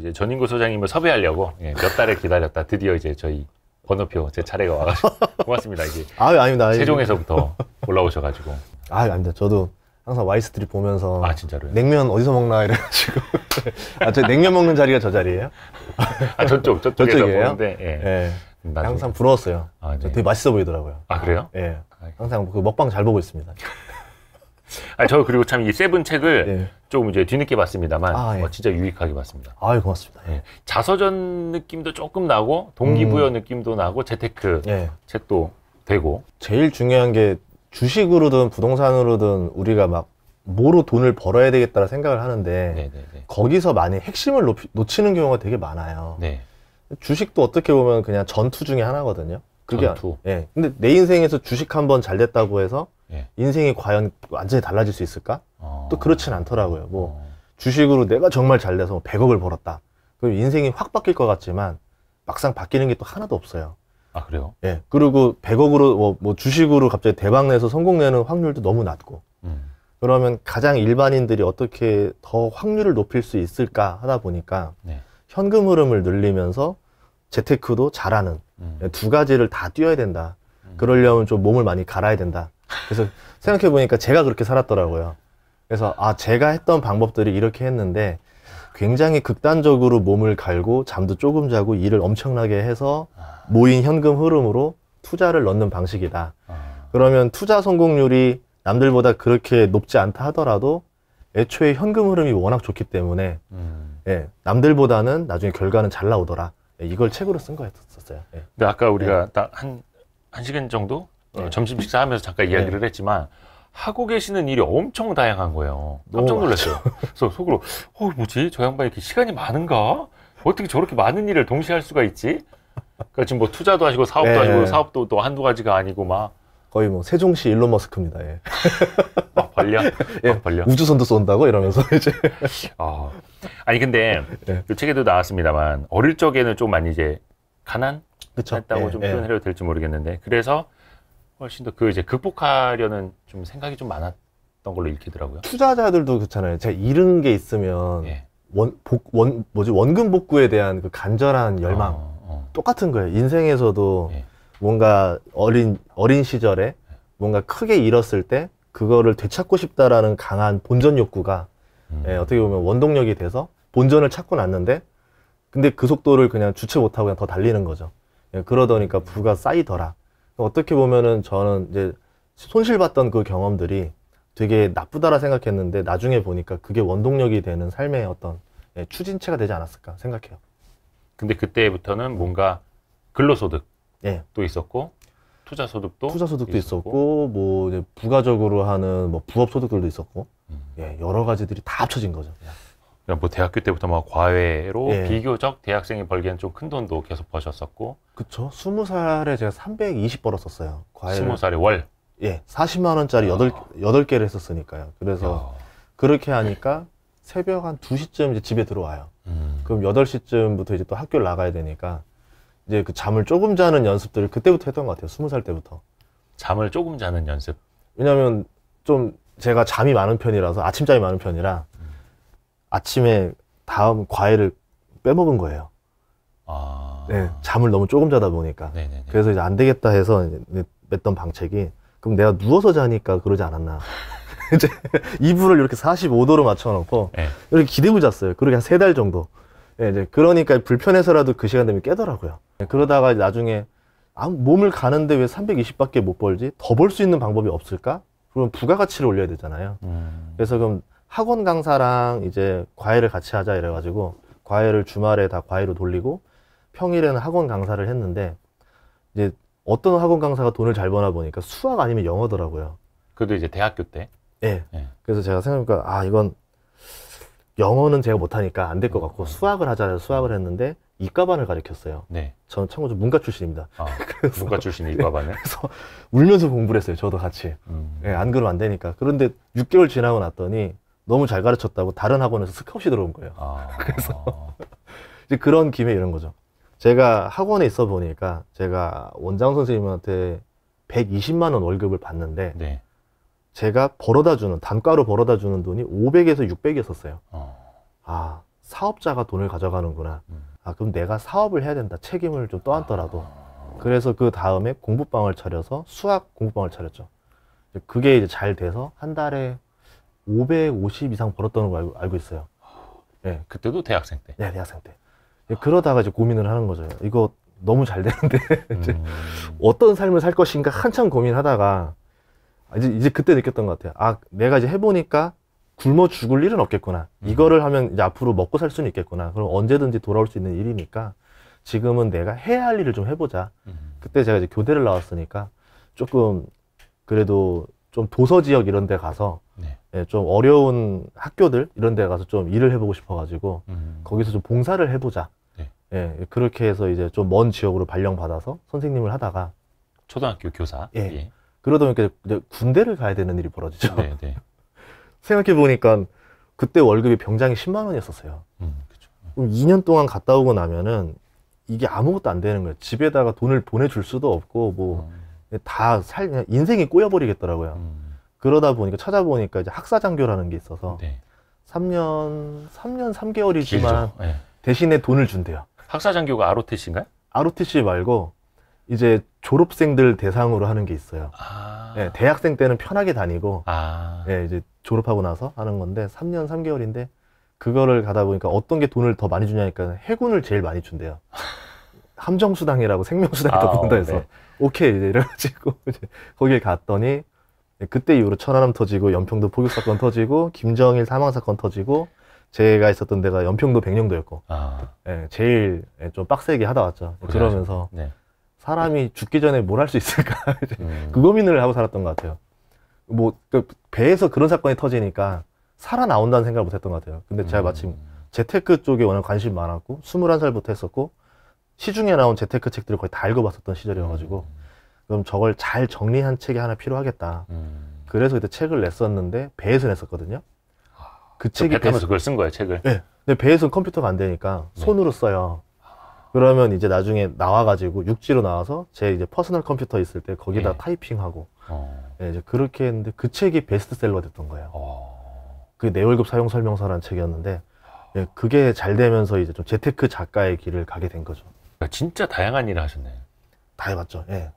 이제 전인구 소장님을 섭외하려고 예, 몇 달을 기다렸다 드디어 이제 저희 번호표 제 차례가 와가지고 고맙습니다. 이게 아닙니다. 세종에서부터 올라오셔가지고. 아닙니다. 저도 항상 와이스트릿 보면서 진짜로요? 냉면 어디서 먹나 이래가지고 저 냉면 먹는 자리가 저 자리예요? 저쪽에서 저쪽이에요? 보는데 예. 항상 부러웠어요. 네. 되게 맛있어 보이더라고요. 그래요? 예. 항상 그 먹방 잘 보고 있습니다. 저 그리고 참 이 세븐 책을 예. 조금 이제 뒤늦게 봤습니다만 예. 진짜 유익하게 봤습니다. 고맙습니다. 예. 자서전 느낌도 조금 나고 동기부여 느낌도 나고 재테크 책도 되고. 제일 중요한 게 주식으로든 부동산으로든 우리가 막 뭐로 돈을 벌어야 되겠다라 생각을 하는데 거기서 많이 핵심을 놓치는 경우가 되게 많아요. 주식도 어떻게 보면 그냥 전투 중에 하나거든요. 그게 전투. 근데 내 인생에서 주식 한번 잘 됐다고 해서 인생이 과연 완전히 달라질 수 있을까? 또 그렇진 않더라고요. 뭐 주식으로 내가 정말 잘 돼서 100억을 벌었다. 그럼 인생이 확 바뀔 것 같지만 막상 바뀌는 게 또 하나도 없어요. 그래요? 그리고 100억으로 뭐 주식으로 갑자기 대박 내서 성공 내는 확률도 너무 낮고. 그러면 가장 일반인들이 어떻게 더 확률을 높일 수 있을까 하다 보니까 현금 흐름을 늘리면서 재테크도 잘하는 두 가지를 다 뛰어야 된다. 그러려면 좀 몸을 많이 갈아야 된다. 그래서 생각해 보니까 제가 그렇게 살았더라고요. 그래서 제가 했던 방법들이 이렇게 했는데 굉장히 극단적으로 몸을 갈고 잠도 조금 자고 일을 엄청나게 해서 모인 현금 흐름으로 투자를 넣는 방식이다. 그러면 투자 성공률이 남들보다 그렇게 높지 않다 하더라도 애초에 현금 흐름이 워낙 좋기 때문에 남들보다는 나중에 결과는 잘 나오더라. 이걸 책으로 쓴 거였었어요. 근데 아까 우리가 딱 한 시간 정도 점심 식사하면서 잠깐 이야기를 했지만 하고 계시는 일이 엄청 다양한 거예요. 깜짝 놀랐어요. 그래서 속으로 뭐지? 저 양반 이렇게 시간이 많은가? 어떻게 저렇게 많은 일을 동시에 할 수가 있지? 그러니까 지금 뭐 투자도 하시고 사업도 하시고 사업도 또 한두 가지가 아니고 막 거의 뭐 세종시 일론 머스크입니다. 막 벌려? 막 벌려? 우주선도 쏜다고 이러면서 이제. 아니 근데 이 책에도 나왔습니다만 어릴 적에는 좀 많이 이제 가난했다고 좀 표현해도 될지 모르겠는데 그래서 훨씬 더 그 이제 극복하려는 좀 생각이 좀 많았던 걸로 읽히더라고요. 투자자들도 그렇잖아요. 제가 잃은 게 있으면 원금 복구에 대한 그 간절한 열망 똑같은 거예요. 인생에서도 뭔가 어린 시절에 뭔가 크게 잃었을 때 그거를 되찾고 싶다라는 강한 본전 욕구가 어떻게 보면 원동력이 돼서 본전을 찾고 났는데 근데 그 속도를 그냥 주체 못하고 그냥 더 달리는 거죠. 그러다 보니까 부가 쌓이더라. 어떻게 보면은 저는 이제 손실봤던 그 경험들이 되게 나쁘다라 생각했는데 나중에 보니까 그게 원동력이 되는 삶의 어떤 추진체가 되지 않았을까 생각해요. 근데 그때부터는 뭔가 근로소득도 있었고 투자소득도 있었고 뭐 이제 부가적으로 하는 뭐 부업소득들도 있었고 여러 가지들이 다 합쳐진 거죠. 그냥 뭐 대학교 때부터 막 과외로 비교적 대학생이 벌기엔 좀 큰 돈도 계속 버셨었고. 그쵸. 20살에 제가 320 벌었었어요. 과외를. 20살에 월? 40만 원짜리 8개를 했었으니까요. 그래서 그렇게 하니까 새벽 한 2시쯤 이제 집에 들어와요. 그럼 8시쯤부터 이제 또 학교를 나가야 되니까 이제 그 잠을 조금 자는 연습들을 그때부터 했던 것 같아요. 20살 때부터. 잠을 조금 자는 연습? 왜냐면 좀 제가 잠이 많은 편이라서 아침잠이 많은 편이라 아침에 다음 과외를 빼먹은 거예요. 잠을 너무 조금 자다 보니까. 그래서 이제 안 되겠다 해서 냈던 방책이 그럼 내가 누워서 자니까 그러지 않았나. 이제 이불을 이렇게 45도로 맞춰놓고 이렇게 기대고 잤어요. 그렇게 한 3달 정도. 이제 그러니까 불편해서라도 그 시간 되면 깨더라고요. 그러다가 나중에 몸을 가는데 왜 320밖에 못 벌지? 더 벌 수 있는 방법이 없을까? 그럼 부가가치를 올려야 되잖아요. 그래서 그럼 학원 강사랑 이제 과외를 같이 하자 이래가지고 과외를 주말에 다 과외로 돌리고 평일에는 학원 강사를 했는데 이제 어떤 학원 강사가 돈을 잘 버나 보니까 수학 아니면 영어더라고요. 그래도 이제 대학교 때? 그래서 제가 생각해보니까 이건 영어는 제가 못하니까 안 될 것 같고 수학을 하자 해서 수학을 했는데 이과반을 가르쳤어요. 저는 참고로 문과 출신입니다. 문과 출신 이과반을? 그래서 울면서 공부를 했어요. 저도 같이. 안 그러면 안 되니까. 그런데 6개월 지나고 났더니 너무 잘 가르쳤다고 다른 학원에서 스카웃이 들어온 거예요. 그래서 이제 그런 김에 이런 거죠. 제가 학원에 있어 보니까 제가 원장 선생님한테 120만 원 월급을 받는데 제가 단가로 벌어다 주는 돈이 500에서 600이었었어요. 사업자가 돈을 가져가는구나. 아, 그럼 내가 사업을 해야 된다. 책임을 좀 떠안더라도. 그래서 그 다음에 공부방을 차려서 수학 공부방을 차렸죠. 그게 이제 잘 돼서 한 달에 550 이상 벌었던 걸 알고 있어요. 네. 그때도 대학생 때? 네, 대학생 때. 그러다가 이제 고민을 하는 거죠. 이거 너무 잘 되는데 이제 어떤 삶을 살 것인가 한참 고민하다가 이제 그때 느꼈던 것 같아요. 아, 내가 이제 해보니까 굶어 죽을 일은 없겠구나. 이거를 하면 이제 앞으로 먹고 살 수는 있겠구나. 그럼 언제든지 돌아올 수 있는 일이니까 지금은 내가 해야 할 일을 좀 해보자. 그때 제가 이제 교대를 나왔으니까 조금 그래도 좀 도서 지역 이런 데 가서 네. 예, 좀 어려운 학교들 이런 데 가서 좀 일을 해보고 싶어가지고 거기서 좀 봉사를 해보자. 네. 예, 그렇게 해서 이제 좀 먼 지역으로 발령받아서 선생님을 하다가 초등학교 교사. 예. 예. 그러다 보니까 이제 군대를 가야 되는 일이 벌어지죠. 네, 네. 생각해보니까 그때 월급이 병장이 10만 원이었었어요. 그렇죠. 그럼 2년 동안 갔다 오고 나면은 이게 아무것도 안 되는 거예요. 집에다가 돈을 보내줄 수도 없고 뭐 다 그냥 인생이 꼬여버리겠더라고요. 그러다 보니까 찾아보니까 이제 학사장교라는 게 있어서 네. 3년 3개월이지만 길죠. 네. 대신에 돈을 준대요. 학사장교가 ROTC인가요? ROTC 말고 이제 졸업생들 대상으로 하는 게 있어요. 아. 네, 대학생 때는 편하게 다니고 아. 네, 이제 졸업하고 나서 하는 건데 3년 3개월인데 그거를 가다 보니까 어떤 게 돈을 더 많이 주냐니까 해군을 제일 많이 준대요. 함정수당이라고 생명수당이 더 본다 해서 네. 오케이 이제 이래가지고 이제 거기에 갔더니 그때 이후로 천안함 터지고 연평도 포격사건 터지고 김정일 사망사건 터지고 제가 있었던 데가 연평도 백령도였고 아. 예, 제일 좀 빡세게 하다 왔죠. 그러면서 네. 사람이 죽기 전에 뭘 할 수 있을까 이제 그 고민을 하고 살았던 것 같아요. 뭐 그 배에서 그런 사건이 터지니까 살아나온다는 생각을 못했던 것 같아요. 근데 제가 마침 재테크 쪽에 워낙 관심이 많았고 21살부터 했었고 시중에 나온 재테크 책들을 거의 다 읽어봤었던 시절이어가지고 그럼 저걸 잘 정리한 책이 하나 필요하겠다. 그래서 그때 책을 냈었는데 배에서 냈었거든요. 그 책이 배 타면서 그걸 쓴 거예요, 책을? 네. 근데 배에서는 컴퓨터가 안 되니까 손으로 써요. 그러면 이제 나중에 나와가지고 육지로 나와서 제 이제 퍼스널 컴퓨터 있을 때 거기다 네. 타이핑하고 네, 이제 그렇게 했는데 그 책이 베스트셀러가 됐던 거예요. 그게 내 월급 사용 설명서라는 책이었는데 네, 그게 잘 되면서 이제 좀 재테크 작가의 길을 가게 된 거죠. 진짜 다양한 일을 하셨네. 다 해봤죠. 예.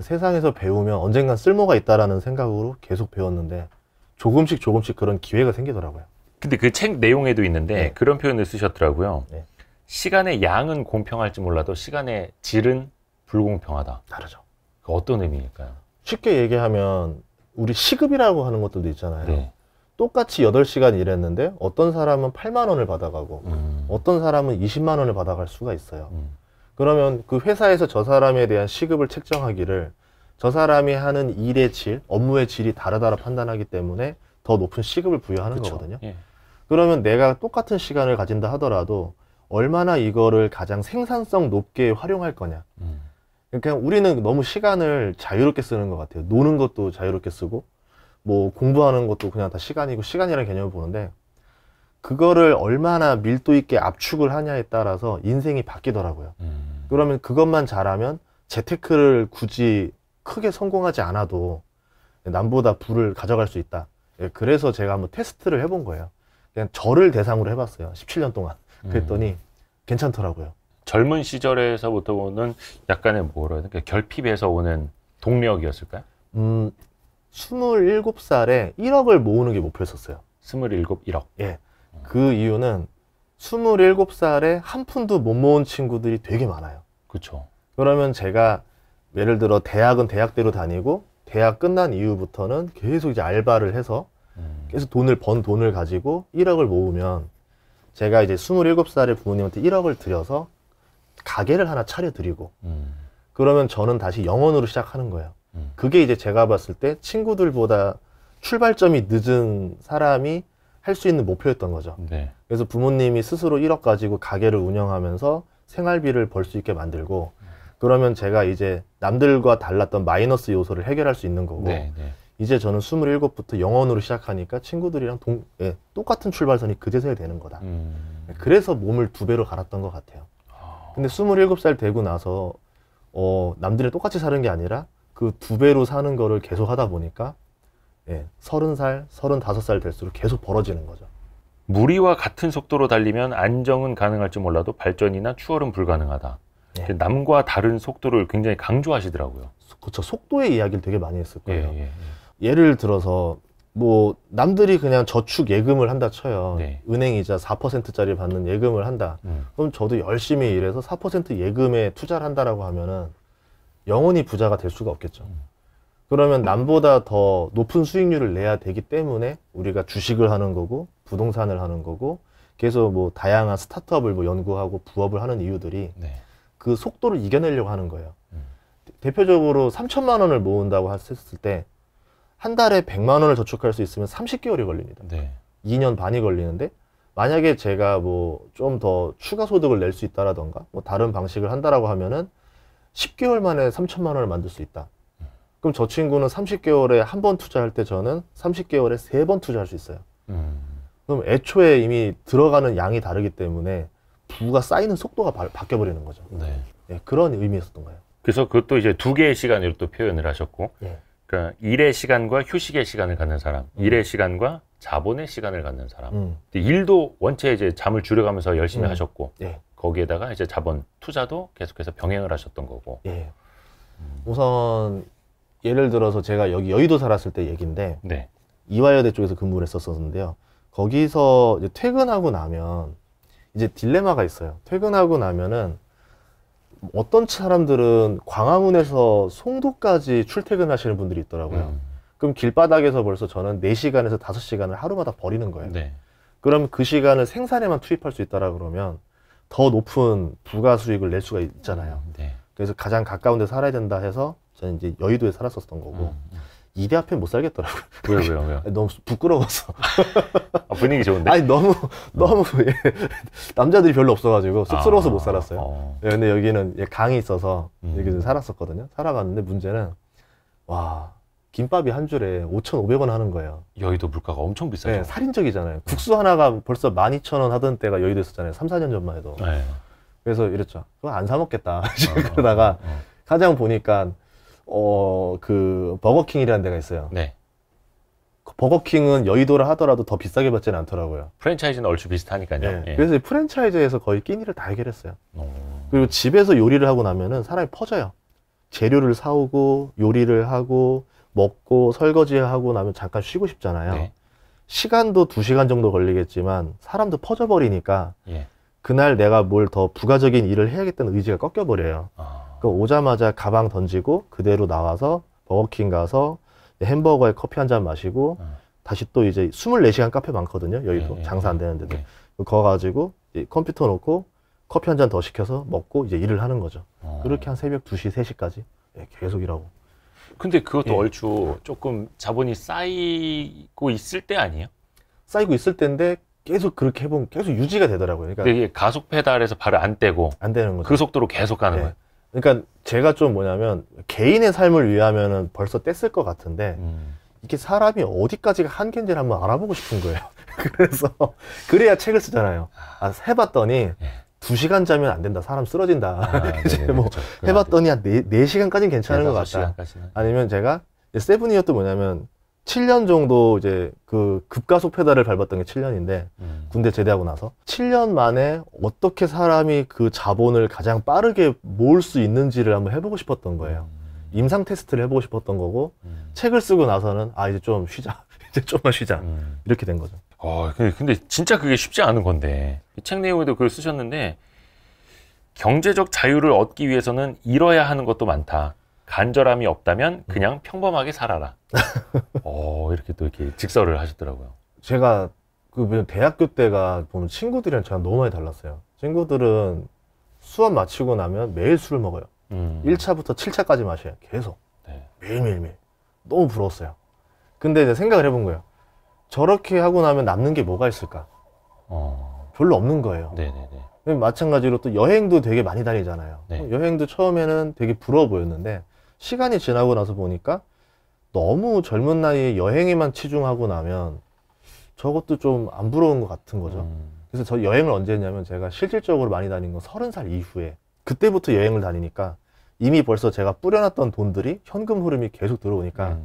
세상에서 배우면 언젠간 쓸모가 있다라는 생각으로 계속 배웠는데 조금씩 그런 기회가 생기더라고요. 근데 그 책 내용에도 있는데 네. 그런 표현을 쓰셨더라고요. 네. 시간의 양은 공평할지 몰라도 시간의 질은 불공평하다. 다르죠. 그 어떤 의미일까요? 쉽게 얘기하면 우리 시급이라고 하는 것들도 있잖아요. 네. 똑같이 8시간 일했는데 어떤 사람은 8만 원을 받아가고 어떤 사람은 20만 원을 받아갈 수가 있어요. 그러면 그 회사에서 저 사람에 대한 시급을 책정하기를 저 사람이 하는 일의 질, 업무의 질이 다르다라 판단하기 때문에 더 높은 시급을 부여하는 그쵸. 거거든요. 예. 그러면 내가 똑같은 시간을 가진다 하더라도 얼마나 이거를 가장 생산성 높게 활용할 거냐. 그러니까 우리는 너무 시간을 자유롭게 쓰는 것 같아요. 노는 것도 자유롭게 쓰고 뭐 공부하는 것도 그냥 다 시간이고 시간이라는 개념을 보는데 그거를 얼마나 밀도 있게 압축을 하냐에 따라서 인생이 바뀌더라고요. 그러면 그것만 잘하면 재테크를 굳이 크게 성공하지 않아도 남보다 부를 가져갈 수 있다. 그래서 제가 한번 테스트를 해본 거예요. 그냥 저를 대상으로 해봤어요. 17년 동안. 그랬더니 괜찮더라고요. 젊은 시절에서부터는 약간의 뭐라 해야 되나 결핍에서 오는 동력이었을까요? 27살에 1억을 모으는 게 목표였었어요. 27, 1억. 예. 그 이유는 27살에 한 푼도 못 모은 친구들이 되게 많아요. 그렇죠. 그러면 제가 예를 들어 대학은 대학대로 다니고 대학 끝난 이후부터는 계속 이제 알바를 해서 계속 번 돈을 가지고 1억을 모으면 제가 이제 27살에 부모님한테 1억을 들여서 가게를 하나 차려드리고 그러면 저는 다시 0원으로 시작하는 거예요. 그게 이제 제가 봤을 때 친구들보다 출발점이 늦은 사람이 할 수 있는 목표였던 거죠. 네. 그래서 부모님이 스스로 1억 가지고 가게를 운영하면서 생활비를 벌 수 있게 만들고 그러면 제가 이제 남들과 달랐던 마이너스 요소를 해결할 수 있는 거고 네, 네. 이제 저는 27부터 0원으로 시작하니까 친구들이랑 똑같은 출발선이 그제서야 되는 거다. 그래서 몸을 2배로 갈았던 것 같아요. 근데 27살 되고 나서 남들이 똑같이 사는 게 아니라 그 2배로 사는 거를 계속 하다 보니까 30살, 35살 될수록 계속 벌어지는 거죠. 무리와 같은 속도로 달리면 안정은 가능할지 몰라도 발전이나 추월은 불가능하다. 예. 남과 다른 속도를 굉장히 강조하시더라고요. 그렇죠. 속도의 이야기를 되게 많이 했을 거예요. 예. 예를 들어서 뭐 남들이 그냥 저축 예금을 한다 쳐요. 네. 은행 이자 4%짜리 받는 예금을 한다. 그럼 저도 열심히 일해서 4% 예금에 투자를 한다라고 하면은 영원히 부자가 될 수가 없겠죠. 그러면 남보다 더 높은 수익률을 내야 되기 때문에 우리가 주식을 하는 거고 부동산을 하는 거고 계속 뭐 다양한 스타트업을 뭐 연구하고 부업을 하는 이유들이 네. 그 속도를 이겨내려고 하는 거예요. 대표적으로 3천만 원을 모은다고 했을 때 한 달에 100만 원을 저축할 수 있으면 30개월이 걸립니다. 네. 2년 반이 걸리는데 만약에 제가 뭐 좀 더 추가 소득을 낼 수 있다라던가 뭐 다른 방식을 한다라고 하면은 10개월 만에 3천만 원을 만들 수 있다. 그럼 저 친구는 30개월에 한 번 투자할 때 저는 30개월에 3번 투자할 수 있어요. 그럼 애초에 이미 들어가는 양이 다르기 때문에 부가 쌓이는 속도가 바뀌어 버리는 거죠. 네. 예, 그런 의미였었던 거예요. 그래서 그것도 이제 2개의 시간으로 또 표현을 하셨고, 예. 그러니까 일의 시간과 휴식의 시간을 갖는 사람, 일의 시간과 자본의 시간을 갖는 사람. 일도 원체 이제 잠을 줄여가면서 열심히 하셨고, 예. 거기에다가 이제 자본 투자도 계속해서 병행을 하셨던 거고. 예. 우선 예를 들어서 제가 여기 여의도 살았을 때 얘기인데 네. 이화여대 쪽에서 근무를 했었었는데요. 거기서 이제 퇴근하고 나면 이제 딜레마가 있어요. 퇴근하고 나면은 어떤 사람들은 광화문에서 송도까지 출퇴근하시는 분들이 있더라고요. 그럼 길바닥에서 벌써 저는 4시간에서 5시간을 하루마다 버리는 거예요. 네. 그럼 그 시간을 생산에만 투입할 수 있다라 그러면 더 높은 부가 수익을 낼 수가 있잖아요. 네. 그래서 가장 가까운 데 살아야 된다 해서 저는 이제 여의도에 살았었던 거고 이대 앞에 못 살겠더라고요. 왜요? 너무 부끄러워서. 아, 분위기 좋은데? 아니 너무 예, 남자들이 별로 없어가지고 쑥스러워서 못 살았어요. 예, 근데 여기는 예, 강이 있어서 여기서 살았었거든요. 살아갔는데 문제는 와 김밥이 한 줄에 5,500원 하는 거예요. 여의도 물가가 엄청 비싸죠. 네, 살인적이잖아요. 국수 하나가 벌써 12,000원 하던 때가 여의도에 있었잖아요. 3, 4년 전만 해도. 네. 그래서 이랬죠. 그거 안 사 먹겠다. 그러다가 가장 보니까 그 버거킹이라는 데가 있어요. 네. 버거킹은 여의도를 하더라도 더 비싸게 받지는 않더라고요. 프랜차이즈는 얼추 비슷하니까요. 네. 예. 그래서 프랜차이즈에서 거의 끼니를 다 해결했어요. 그리고 집에서 요리를 하고 나면은 사람이 퍼져요. 재료를 사오고 요리를 하고 먹고 설거지하고 나면 잠깐 쉬고 싶잖아요. 네. 시간도 2시간 정도 걸리겠지만 사람도 퍼져버리니까 예. 그날 내가 뭘 더 부가적인 일을 해야겠다는 의지가 꺾여버려요. 그럼 오자마자 가방 던지고 그대로 나와서 버거킹 가서 햄버거에 커피 한 잔 마시고 다시 또 이제 24시간 카페 많거든요. 여의도 장사 안 되는데도. 그거 가지고 컴퓨터 놓고 커피 한 잔 더 시켜서 먹고 이제 일을 하는 거죠. 그렇게 한 새벽 2시, 3시까지 계속 일하고. 근데 그것도 예. 얼추 조금 자본이 쌓이고 있을 때 아니에요? 쌓이고 있을 때인데 계속 그렇게 해보면 계속 유지가 되더라고요. 그러니까 이게 가속 페달에서 발을 안 떼고 안 되는 거죠. 그 속도로 계속 가는 네. 거예요. 그러니까 제가 좀 뭐냐면 개인의 삶을 위하면은 벌써 뗐을 것 같은데 이게 사람이 어디까지가 한계인지를 한번 알아보고 싶은 거예요. 그래서 그래야 책을 쓰잖아요. 아, 해봤더니 2시간 자면 안 된다. 사람 쓰러진다. 이제 뭐 그렇죠. 해봤더니 한 4시간까지는 괜찮은 것 같다. 아니면 제가 세븐이어도 뭐냐면 7년 정도 이제 그 급가속 페달을 밟았던 게 7년인데 군대 제대하고 나서 7년 만에 어떻게 사람이 그 자본을 가장 빠르게 모을 수 있는지를 한번 해보고 싶었던 거예요. 임상 테스트를 해보고 싶었던 거고 책을 쓰고 나서는 아 이제 좀 쉬자. 이제 좀만 쉬자. 이렇게 된 거죠. 근데 진짜 그게 쉽지 않은 건데 이 책 내용에도 그걸 쓰셨는데 경제적 자유를 얻기 위해서는 잃어야 하는 것도 많다. 간절함이 없다면 그냥 평범하게 살아라. 이렇게 또 이렇게 직설을 하셨더라고요. 제가 그 대학교 때가 보면 친구들이랑 저랑 너무 많이 달랐어요. 친구들은 수업 마치고 나면 매일 술을 먹어요. 1차부터 7차까지 마셔요. 계속. 네. 매일매일. 너무 부러웠어요. 근데 이제 생각을 해본 거예요. 저렇게 하고 나면 남는 게 뭐가 있을까? 별로 없는 거예요. 네네네. 마찬가지로 또 여행도 되게 많이 다니잖아요. 네. 여행도 처음에는 되게 부러워 보였는데 시간이 지나고 나서 보니까 너무 젊은 나이에 여행에만 치중하고 나면 저것도 좀 안 부러운 것 같은 거죠. 그래서 저 여행을 언제 했냐면 제가 실질적으로 많이 다닌 건 30살 이후에 그때부터 여행을 다니니까 이미 벌써 제가 뿌려놨던 돈들이 현금 흐름이 계속 들어오니까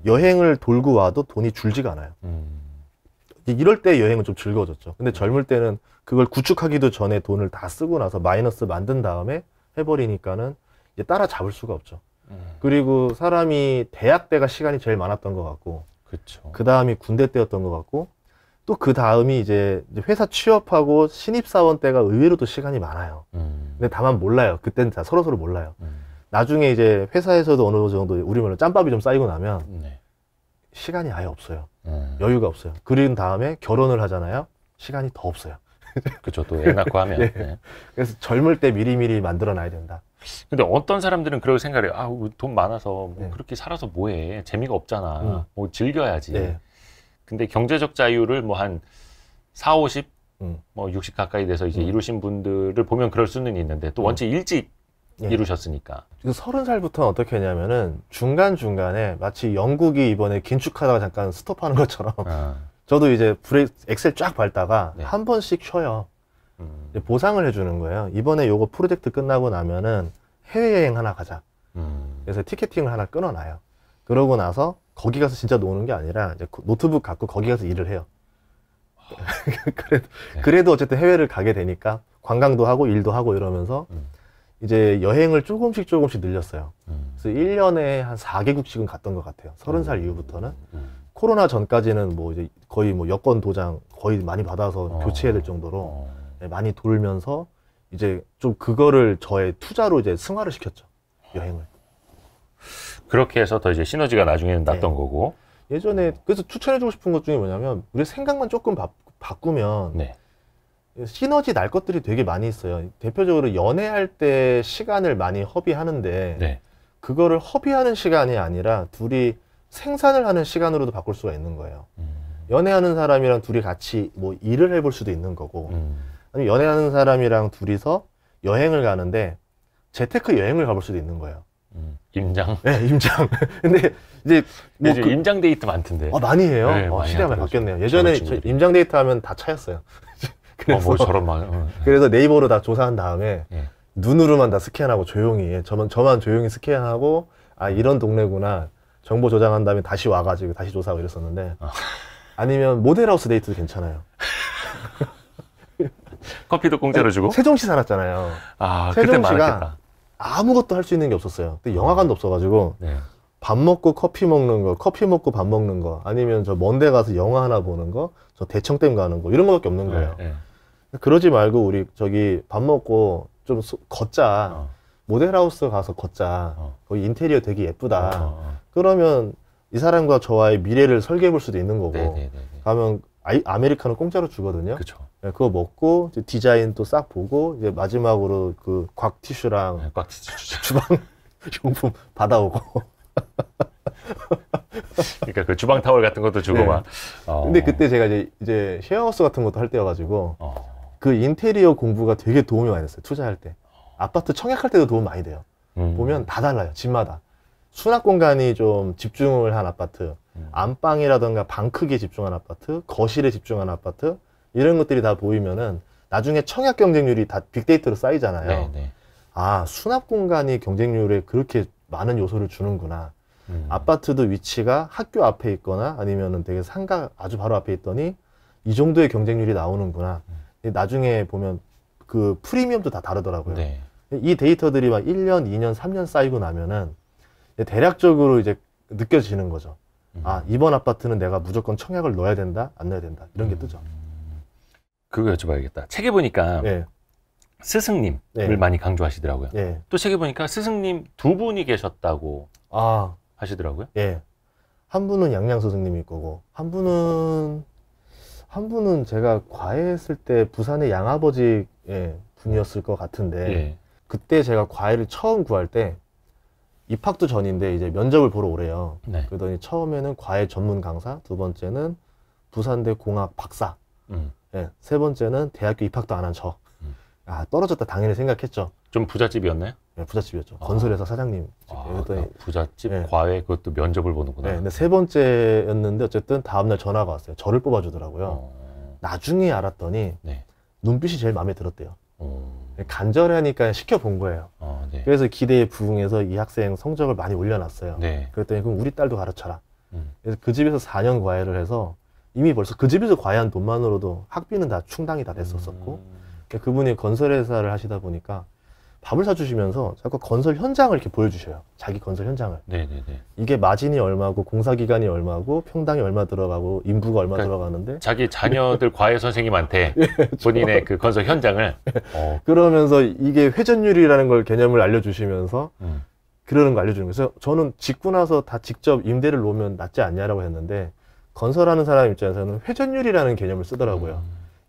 여행을 돌고 와도 돈이 줄지가 않아요. 이럴 때 여행은 좀 즐거워졌죠. 근데 젊을 때는 그걸 구축하기도 전에 돈을 다 쓰고 나서 마이너스 만든 다음에 해버리니까는 이제 따라잡을 수가 없죠. 그리고 사람이 대학 때가 시간이 제일 많았던 것 같고, 그쵸. 그 다음이 군대 때였던 것 같고, 또 그 다음이 이제 회사 취업하고 신입사원 때가 의외로도 시간이 많아요. 근데 다만 몰라요. 그때는 다 서로서로 몰라요. 나중에 이제 회사에서도 어느 정도 우리 말로 짬밥이 좀 쌓이고 나면 네. 시간이 아예 없어요. 여유가 없어요. 그린 다음에 결혼을 하잖아요. 시간이 더 없어요. 그쵸. 또 애 낳고 하면. 네. 네. 그래서 젊을 때 미리미리 만들어 놔야 된다. 근데 어떤 사람들은 그렇게 생각해요. 아, 돈 많아서 뭐 네. 그렇게 살아서 뭐해. 재미가 없잖아. 뭐 즐겨야지. 네. 근데 경제적 자유를 뭐 한 4, 50, 음. 뭐 60 가까이 돼서 이제 이루신 분들을 보면 그럴 수는 있는데 또 원체 일찍 예. 이루셨으니까. 30살부터는 어떻게 했냐면은 중간중간에 마치 영국이 이번에 긴축하다가 잠깐 스톱하는 것처럼 저도 이제 엑셀 쫙 밟다가 네. 한 번씩 쉬어요. 이제 보상을 해주는 거예요. 이번에 요거 프로젝트 끝나고 나면은 해외여행 하나 가자. 그래서 티켓팅을 하나 끊어놔요. 그러고 나서 거기 가서 진짜 노는 게 아니라 이제 노트북 갖고 거기 가서 일을 해요. 그래도 어쨌든 해외를 가게 되니까 관광도 하고 일도 하고 이러면서 이제 여행을 조금씩 늘렸어요. 그래서 1년에 한 4개국씩은 갔던 것 같아요. 30살 이후부터는. 코로나 전까지는 뭐 이제 거의 뭐 여권 도장 거의 많이 받아서 교체해야 될 정도로 많이 돌면서 이제 좀 그거를 저의 투자로 이제 승화를 시켰죠. 여행을. 그렇게 해서 더 이제 시너지가 나중에는 났던 네. 거고. 예전에 그래서 추천해주고 싶은 것 중에 뭐냐면 우리 생각만 조금 바꾸면 네. 시너지 날 것들이 되게 많이 있어요. 대표적으로 연애할 때 시간을 많이 허비하는데 네. 그거를 허비하는 시간이 아니라 둘이 생산을 하는 시간으로도 바꿀 수가 있는 거예요. 연애하는 사람이랑 둘이 같이 뭐 일을 해볼 수도 있는 거고 아니면 연애하는 사람이랑 둘이서 여행을 가는데 재테크 여행을 가볼 수도 있는 거예요. 임장. 네, 임장. 근데 이제 뭐 이제 임장 데이트 많던데. 많이 해요. 네, 많이 시대가 많이 하더라고요. 바뀌었네요. 예전에 젊은 친구들이. 임장 데이트 하면 다 차였어요. 그래서, 뭐 저런 막. 그래서 네이버로 다 조사한 다음에 예. 눈으로만 다 스캔하고 조용히 저만 조용히 스캔하고 아 이런 동네구나 정보 저장한 다음에 다시 와가지고 다시 조사하고 이랬었는데 아니면 모델하우스 데이트도 괜찮아요. 커피도 공짜로 주고. 세종시 살았잖아요. 아, 그때 세종시가 많았겠다. 아무것도 할 수 있는 게 없었어요. 근데 영화관도 없어가지고 네. 밥 먹고 커피 먹는 거, 커피 먹고 밥 먹는 거, 아니면 저 먼데 가서 영화 하나 보는 거, 저 대청댐 가는 거 이런 거밖에 없는 거예요. 네. 그러지 말고 우리 저기 밥 먹고 좀 걷자. 모델하우스 가서 걷자. 거기 인테리어 되게 예쁘다. 그러면 이 사람과 저와의 미래를 설계해 볼 수도 있는 거고. 네네네. 가면 아메리카노 공짜로 주거든요. 그쵸. 네, 그거 먹고 이제 디자인 또 싹 보고 이제 마지막으로 그 곽 티슈랑 네, 꽉 주죠. 주방 용품 받아오고. 그러니까 그 주방 타월 같은 것도 주고 네. 막. 근데 그때 제가 이제 쉐어하우스 같은 것도 할 때여가지고 그 인테리어 공부가 되게 도움이 많이 됐어요. 투자할 때. 아파트 청약할 때도 도움 많이 돼요. 보면 다 달라요. 집마다. 수납 공간이 좀 집중을 한 아파트, 안방이라던가 방 크기에 집중한 아파트, 거실에 집중한 아파트 이런 것들이 다 보이면은 나중에 청약 경쟁률이 다 빅데이터로 쌓이잖아요. 네네. 아, 수납 공간이 경쟁률에 그렇게 많은 요소를 주는구나. 아파트도 위치가 학교 앞에 있거나 아니면은 되게 상가 아주 바로 앞에 있더니 이 정도의 경쟁률이 나오는구나. 나중에 보면 그 프리미엄도 다 다르더라고요. 네. 이 데이터들이 막 1년, 2년, 3년 쌓이고 나면은 대략적으로 이제 느껴지는 거죠. 아, 이번 아파트는 내가 무조건 청약을 넣어야 된다, 안 넣어야 된다. 이런 게 뜨죠. 그거 여쭤봐야겠다. 책에 보니까 네. 스승님을 네. 많이 강조하시더라고요. 예. 또 책에 보니까 스승님 두 분이 계셨다고 아, 하시더라고요. 예. 한 분은 양양 스승님일 거고, 한 분은 제가 과외했을 때 부산의 양아버지 분이었을 것 같은데, 예. 그때 제가 과외를 처음 구할 때, 입학도 전인데 이제 면접을 보러 오래요. 네. 그러더니 처음에는 과외 전문 강사, 두 번째는 부산대 공학 박사, 예, 세 번째는 대학교 입학도 안 한 저. 아, 떨어졌다 당연히 생각했죠. 좀 부잣집이었나요? 예, 부잣집이었죠. 건설회사 사장님. 그랬더니 부잣집 네. 과외 그것도 면접을 보는구나. 네, 근데 세 번째였는데 어쨌든 다음날 전화가 왔어요. 저를 뽑아주더라고요. 나중에 알았더니 네. 눈빛이 제일 마음에 들었대요. 간절하니까 시켜본 거예요. 네. 그래서 기대에 부응해서 이 학생 성적을 많이 올려놨어요. 네. 그랬더니 그럼 우리 딸도 가르쳐라. 그래서 그 집에서 4년 과외를 해서 이미 벌써 그 집에서 과외한 돈만으로도 학비는 다 충당이 다 됐었었고 그분이 건설회사를 하시다 보니까 밥을 사주시면서 자꾸 건설 현장을 이렇게 보여주셔요. 자기 건설 현장을. 네네네. 이게 마진이 얼마고 공사기간이 얼마고 평당이 얼마 들어가고 인부가 얼마 들어가는데 자기 자녀들 과외 선생님한테 본인의 그 건설 현장을 그러면서 이게 회전율이라는 걸 개념을 알려주시면서 그러는 거 알려주는 거예요. 그래서 저는 짓고 나서 다 직접 임대를 놓으면 낫지 않냐라고 했는데 건설하는 사람 입장에서는 회전율이라는 개념을 쓰더라고요.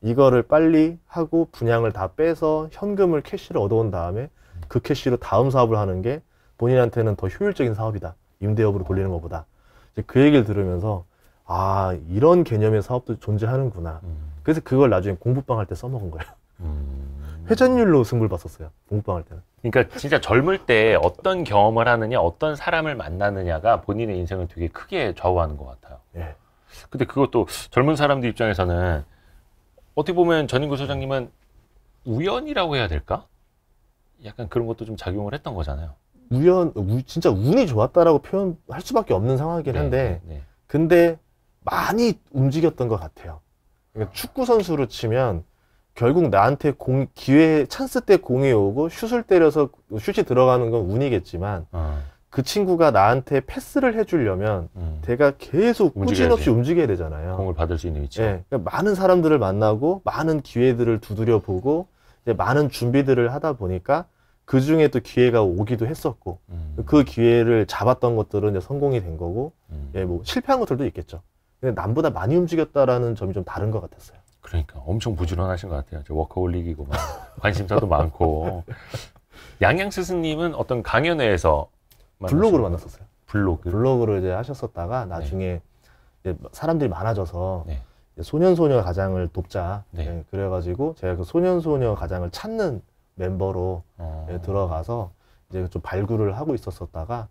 이거를 빨리 하고 분양을 다 빼서 현금을 캐시를 얻어온 다음에 그 캐시로 다음 사업을 하는 게 본인한테는 더 효율적인 사업이다. 임대업으로 돌리는 것보다. 이제 그 얘기를 들으면서 아 이런 개념의 사업도 존재하는구나. 그래서 그걸 나중에 공부방 할 때 써먹은 거예요. 회전율로 승부를 봤었어요. 공부방 할 때는. 그러니까 진짜 젊을 때 어떤 경험을 하느냐 어떤 사람을 만나느냐가 본인의 인생을 되게 크게 좌우하는 것 같아요. 예. 근데 그것도 젊은 사람들 입장에서는 어떻게 보면 전인구 소장님은 우연이라고 해야 될까? 약간 그런 것도 좀 작용을 했던 거잖아요. 진짜 운이 좋았다라고 표현할 수밖에 없는 상황이긴 한데, 근데 많이 움직였던 것 같아요. 그러니까 축구 선수로 치면 결국 나한테 기회, 찬스 때 공이 오고 슛을 때려서 슛이 들어가는 건 운이겠지만, 그 친구가 나한테 패스를 해주려면 걔가 계속 꾸준없이 움직여야 되잖아요. 공을 받을 수 있는 위치. 네, 그러니까 많은 사람들을 만나고 많은 기회들을 두드려 보고 이제 많은 준비들을 하다 보니까 그 중에 또 기회가 오기도 했었고 그 기회를 잡았던 것들은 이제 성공이 된 거고 예, 뭐 실패한 것들도 있겠죠. 근데 남보다 많이 움직였다라는 점이 좀 다른 것 같았어요. 그러니까 엄청 부지런하신 것 같아요. 저 워커홀릭이고 막 관심사도 많고. 양양 스승님은 어떤 강연회에서 블로그로 만났었어요. 블로그로 이제 하셨었다가 나중에 이제 사람들이 많아져서 이제 소년소녀 가장을 돕자. 예, 그래가지고 제가 그 소년소녀 가장을 찾는 멤버로 예, 들어가서 이제 좀 발굴을 하고 있었었다가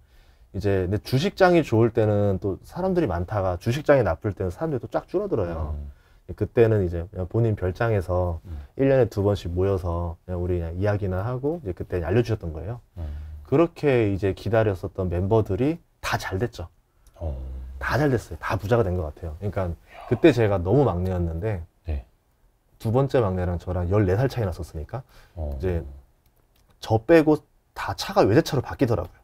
이제 내 주식장이 좋을 때는 또 사람들이 많다가 주식장이 나쁠 때는 사람들이 또 쫙 줄어들어요. 그때는 이제 그냥 본인 별장에서 1년에 2번씩 모여서 그냥 우리 그냥 이야기나 하고 이제 그때 알려주셨던 거예요. 그렇게 이제 기다렸었던 멤버들이 다 잘 됐죠. 다 잘 됐어요. 다 부자가 된 것 같아요. 그러니까 그때 제가 너무 막내였는데 두 번째 막내랑 저랑 14살 차이 났었으니까 이제 저 빼고 다 차가 외제차로 바뀌더라고요.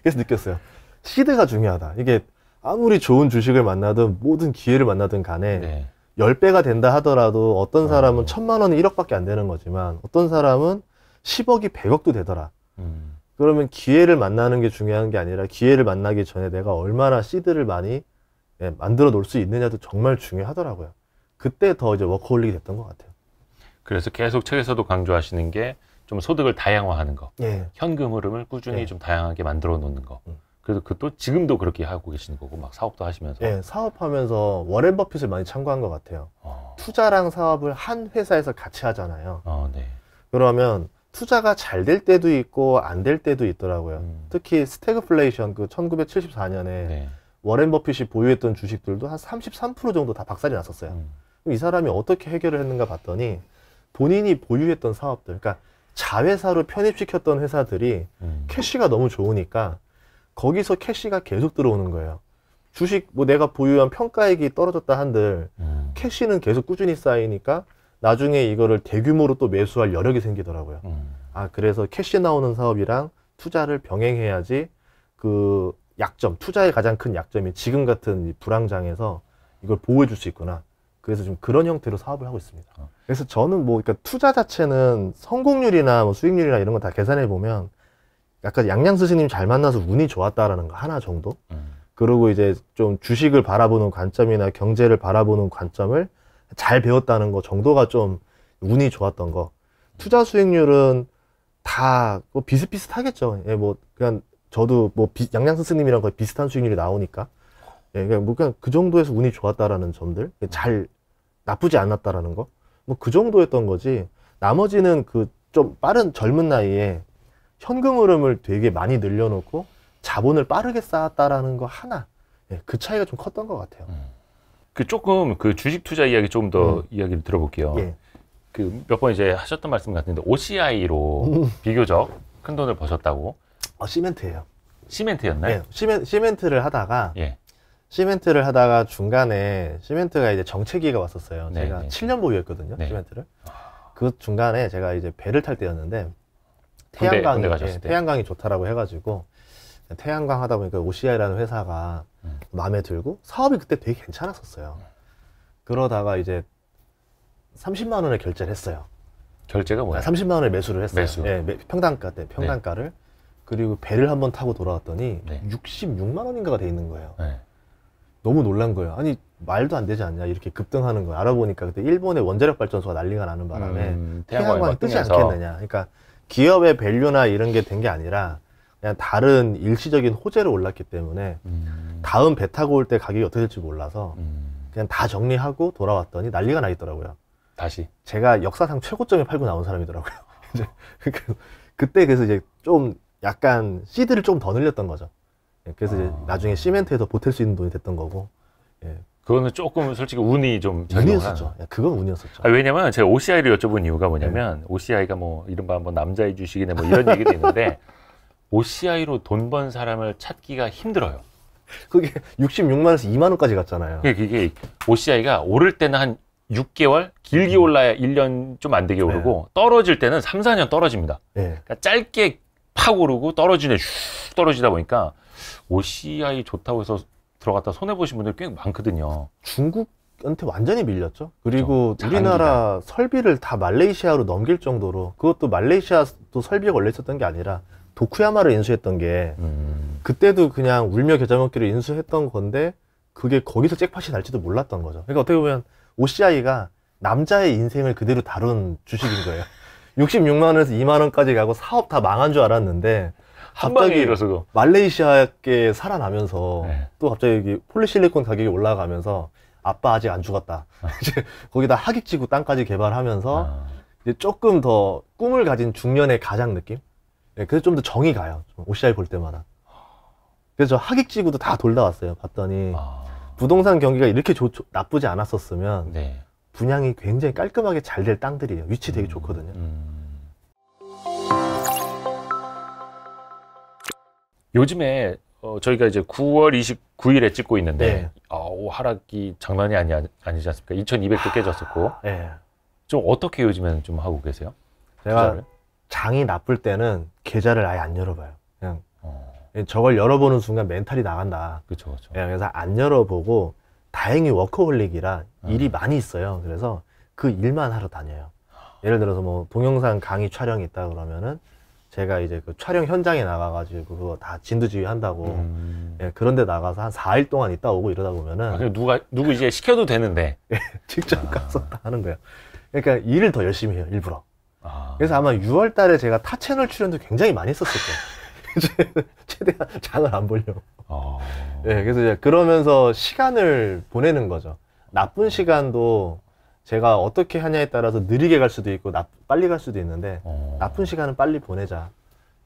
그래서 느꼈어요. 시드가 중요하다. 이게 아무리 좋은 주식을 만나든 모든 기회를 만나든 간에 10배가 된다 하더라도 어떤 사람은 1000만 원이 1억밖에 안 되는 거지만 어떤 사람은 10억이 100억도 되더라. 그러면 기회를 만나는 게 중요한 게 아니라 기회를 만나기 전에 내가 얼마나 시드를 많이 만들어 놓을 수 있느냐도 정말 중요하더라고요. 그때 더 이제 워커홀릭이 됐던 것 같아요. 그래서 계속 책에서도 강조하시는 게 좀 소득을 다양화하는 거. 현금 흐름을 꾸준히 좀 다양하게 만들어 놓는 거. 그래서 그것도 지금도 그렇게 하고 계시는 거고 막 사업도 하시면서. 예, 사업하면서 워렌 버핏을 많이 참고한 것 같아요. 투자랑 사업을 한 회사에서 같이 하잖아요. 그러면 투자가 잘 될 때도 있고 안 될 때도 있더라고요. 특히 스태그플레이션 그 1974년에 워렌 버핏이 보유했던 주식들도 한 33% 정도 다 박살이 났었어요. 그럼 이 사람이 어떻게 해결을 했는가 봤더니 본인이 보유했던 사업들, 그러니까 자회사로 편입시켰던 회사들이 캐시가 너무 좋으니까 거기서 캐시가 계속 들어오는 거예요. 주식 뭐 내가 보유한 평가액이 떨어졌다 한들 캐시는 계속 꾸준히 쌓이니까 나중에 이거를 대규모로 또 매수할 여력이 생기더라고요. 아, 그래서 캐시 나오는 사업이랑 투자를 병행해야지 그 약점, 투자의 가장 큰 약점이 지금 같은 이 불황장에서 이걸 보호해 줄 수 있구나. 그래서 좀 그런 형태로 사업을 하고 있습니다. 그래서 저는 뭐, 그러니까 투자 자체는 성공률이나 뭐 수익률이나 이런 거 다 계산해 보면 약간 양양 스승님 잘 만나서 운이 좋았다라는 거 하나 정도? 그리고 이제 좀 주식을 바라보는 관점이나 경제를 바라보는 관점을 잘 배웠다는 거 정도가 좀 운이 좋았던 거. 투자 수익률은 다 뭐 비슷비슷하겠죠. 예, 뭐 그냥 저도 뭐 양양 스승님이랑 거의 비슷한 수익률이 나오니까. 예, 그냥 뭐 그냥 그 정도에서 운이 좋았다라는 점들, 잘 나쁘지 않았다라는 거, 뭐 그 정도였던 거지. 나머지는 그 좀 빠른 젊은 나이에 현금 흐름을 되게 많이 늘려놓고 자본을 빠르게 쌓았다라는 거 하나, 예, 그 차이가 좀 컸던 것 같아요. 그 조금 그 주식 투자 이야기 좀 더 이야기를 들어볼게요. 예. 그 몇 번 이제 하셨던 말씀 같은데 OCI로 비교적 큰 돈을 버셨다고. 시멘트예요. 시멘트였나요? 예, 시멘트를 하다가 시멘트를 하다가 중간에 시멘트가 이제 정체기가 왔었어요. 네, 제가 네. 7년 보유했거든요. 네. 시멘트를. 그 중간에 제가 이제 배를 탈 때였는데 군대 태양광이 가셨을 때. 태양광이 좋다라고 해가지고 태양광 하다 보니까 OCI라는 회사가 마음에 들고 사업이 그때 되게 괜찮았었어요. 그러다가 이제 30만 원에 결제를 했어요. 결제가 뭐야? 30만 원에 매수를 했어요. 매수. 예, 평당가 때 평당가를. 그리고 배를 한번 타고 돌아왔더니 네. 66만 원인가가 돼 있는 거예요. 네. 너무 놀란 거예요. 아니 말도 안 되지 않냐 이렇게 급등하는 거 알아보니까 그때 일본의 원자력 발전소가 난리가 나는 바람에 태양광이 뜨지 않겠느냐. 그러니까 기업의 밸류나 이런 게 된 게 아니라 그냥 다른 일시적인 호재로 올랐기 때문에 다음 배 타고 올 때 가격이 어떻게 될지 몰라서 그냥 다 정리하고 돌아왔더니 난리가 나 있더라고요. 다시. 제가 역사상 최고점에 팔고 나온 사람이더라고요. 이제 그때 그래서 이제 좀 약간 시드를 좀 더 늘렸던 거죠. 그래서 이제 나중에 시멘트에서 보탤 수 있는 돈이 됐던 거고. 예. 그거는 조금 솔직히 운이 좀 운이었었죠. 그건 운이었었죠. 왜냐면 제가 OCI를 여쭤본 이유가 뭐냐면 OCI가 뭐 이른바 뭐 남자의 주식이네 뭐 이런 얘기도 있는데 OCI로 돈 번 사람을 찾기가 힘들어요. 그게 66만 원에서 2만 원까지 갔잖아요. 그게 OCI가 오를 때는 한 6개월, 길게 올라야 1년 좀 안 되게 오르고 떨어질 때는 3, 4년 떨어집니다. 그러니까 짧게 팍 오르고 떨어지네 슉 떨어지다 보니까 OCI 좋다고 해서 들어갔다 손해보신 분들 꽤 많거든요. 중국한테 완전히 밀렸죠. 그리고 우리나라 설비를 다 말레이시아로 넘길 정도로 그것도 말레이시아도 설비가 원래 있었던 게 아니라 도쿠야마를 인수했던 게 그때도 그냥 울며 겨자 먹기로 인수했던 건데 그게 거기서 잭팟이 날지도 몰랐던 거죠. 그러니까 어떻게 보면 OCI가 남자의 인생을 그대로 다룬 주식인 거예요. 66만 원에서 2만 원까지 가고 사업 다 망한 줄 알았는데 갑자기 말레이시아께 살아나면서 또 갑자기 폴리실리콘 가격이 올라가면서 아빠 아직 안 죽었다. 이제 거기다 하객지구 땅까지 개발하면서 이제 조금 더 꿈을 가진 중년의 가장 느낌? 그래서 좀 더 정이 가요. OCI 볼 때마다. 그래서 저 하객지구도 다 돌다 왔어요. 봤더니 부동산 경기가 이렇게 나쁘지 않았었으면 분양이 굉장히 깔끔하게 잘 될 땅들이에요. 위치 되게 좋거든요. 요즘에 저희가 이제 9월 29일에 찍고 있는데 하락이 장난이 아니지 않습니까? 2200도 깨졌었고 좀 어떻게 요즘에는 좀 하고 계세요? 제가 투자를? 장이 나쁠 때는 계좌를 아예 안 열어봐요. 그냥 저걸 열어보는 순간 멘탈이 나간다. 그렇죠. 그래서 안 열어보고 다행히 워커홀릭이라 일이 많이 있어요. 그래서 그 일만 하러 다녀요. 예를 들어서 뭐 동영상 강의 촬영이 있다 그러면은 제가 이제 그 촬영 현장에 나가가지고 그거 다 진두지휘 한다고 그런 데 나가서 한 4일 동안 있다 오고 이러다 보면은 누구 이제 시켜도 되는데 직접 가서 다 하는 거예요. 그러니까 일을 더 열심히 해요, 일부러. 그래서 아마 6월 달에 제가 타 채널 출연도 굉장히 많이 했었을 거예요. 최대한 장을 안 보려고. 그래서 이제 그러면서 시간을 보내는 거죠. 나쁜 시간도 제가 어떻게 하냐에 따라서 느리게 갈 수도 있고 빨리 갈 수도 있는데 나쁜 시간은 빨리 보내자.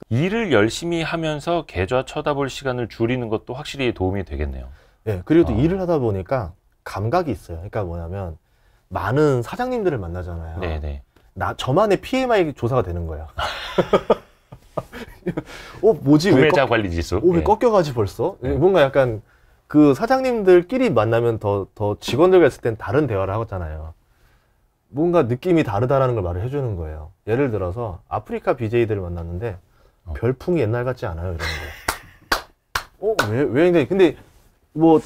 일을 열심히 하면서 계좌 쳐다볼 시간을 줄이는 것도 확실히 도움이 되겠네요. 그리고 또 일을 하다 보니까 감각이 있어요. 그러니까 뭐냐면 많은 사장님들을 만나잖아요. 저만의 PMI 조사가 되는 거예요. 뭐지? 구매자 관리 지수. 왜 꺾여가지 벌써? 뭔가 약간 그 사장님들끼리 만나면 더 직원들과 있을 땐 다른 대화를 하잖아요. 뭔가 느낌이 다르다라는 걸 말을 해주는 거예요. 예를 들어서 아프리카 BJ들을 만났는데 별풍이 옛날 같지 않아요, 이런 거. 왜? 근데 뭐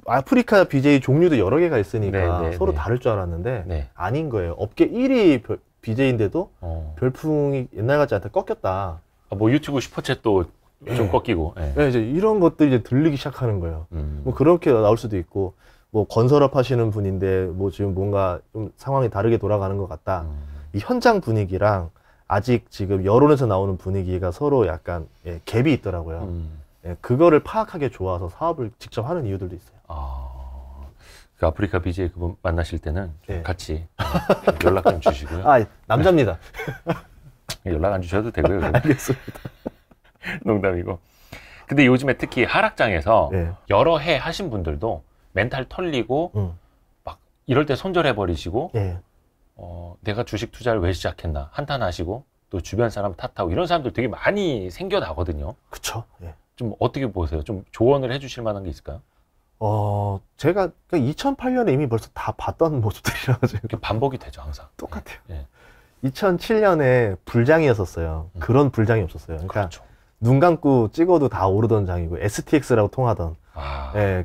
아프리카 BJ 종류도 여러 개가 있으니까 서로 다를 줄 알았는데 아닌 거예요. 업계 1위 BJ인데도 별풍이 옛날 같지 않다, 꺾였다. 뭐 유튜브 슈퍼챗도 좀 꺾이고. 이제 이런 것들이 이제 들리기 시작하는 거예요. 뭐 그렇게 나올 수도 있고, 뭐 건설업 하시는 분인데 뭐 지금 뭔가 좀 상황이 다르게 돌아가는 것 같다. 이 현장 분위기랑 아직 지금 여론에서 나오는 분위기가 서로 약간 갭이 있더라고요. 그거를 파악하기 좋아서 사업을 직접 하는 이유들도 있어요. 그 아프리카 BJ 그분 만나실 때는 같이 연락 좀 주시고요. 남자입니다. 연락 안 주셔도 되고요. 알겠습니다. 농담이고. 근데 요즘에 특히 하락장에서 여러 해 하신 분들도 멘탈 털리고 막 이럴 때 손절해버리시고 내가 주식 투자를 왜 시작했나 한탄하시고 또 주변 사람 탓하고 이런 사람들 되게 많이 생겨나거든요. 그쵸. 좀 어떻게 보세요? 좀 조언을 해주실 만한 게 있을까요? 제가 2008년에 이미 벌써 다 봤던 모습들이라 가지고 이렇게 반복이 되죠, 항상. 똑같아요. 예. 2007년에 불장이었었어요. 그런 불장이 없었어요. 그러니까 그렇죠. 눈 감고 찍어도 다 오르던 장이고 STX라고 통하던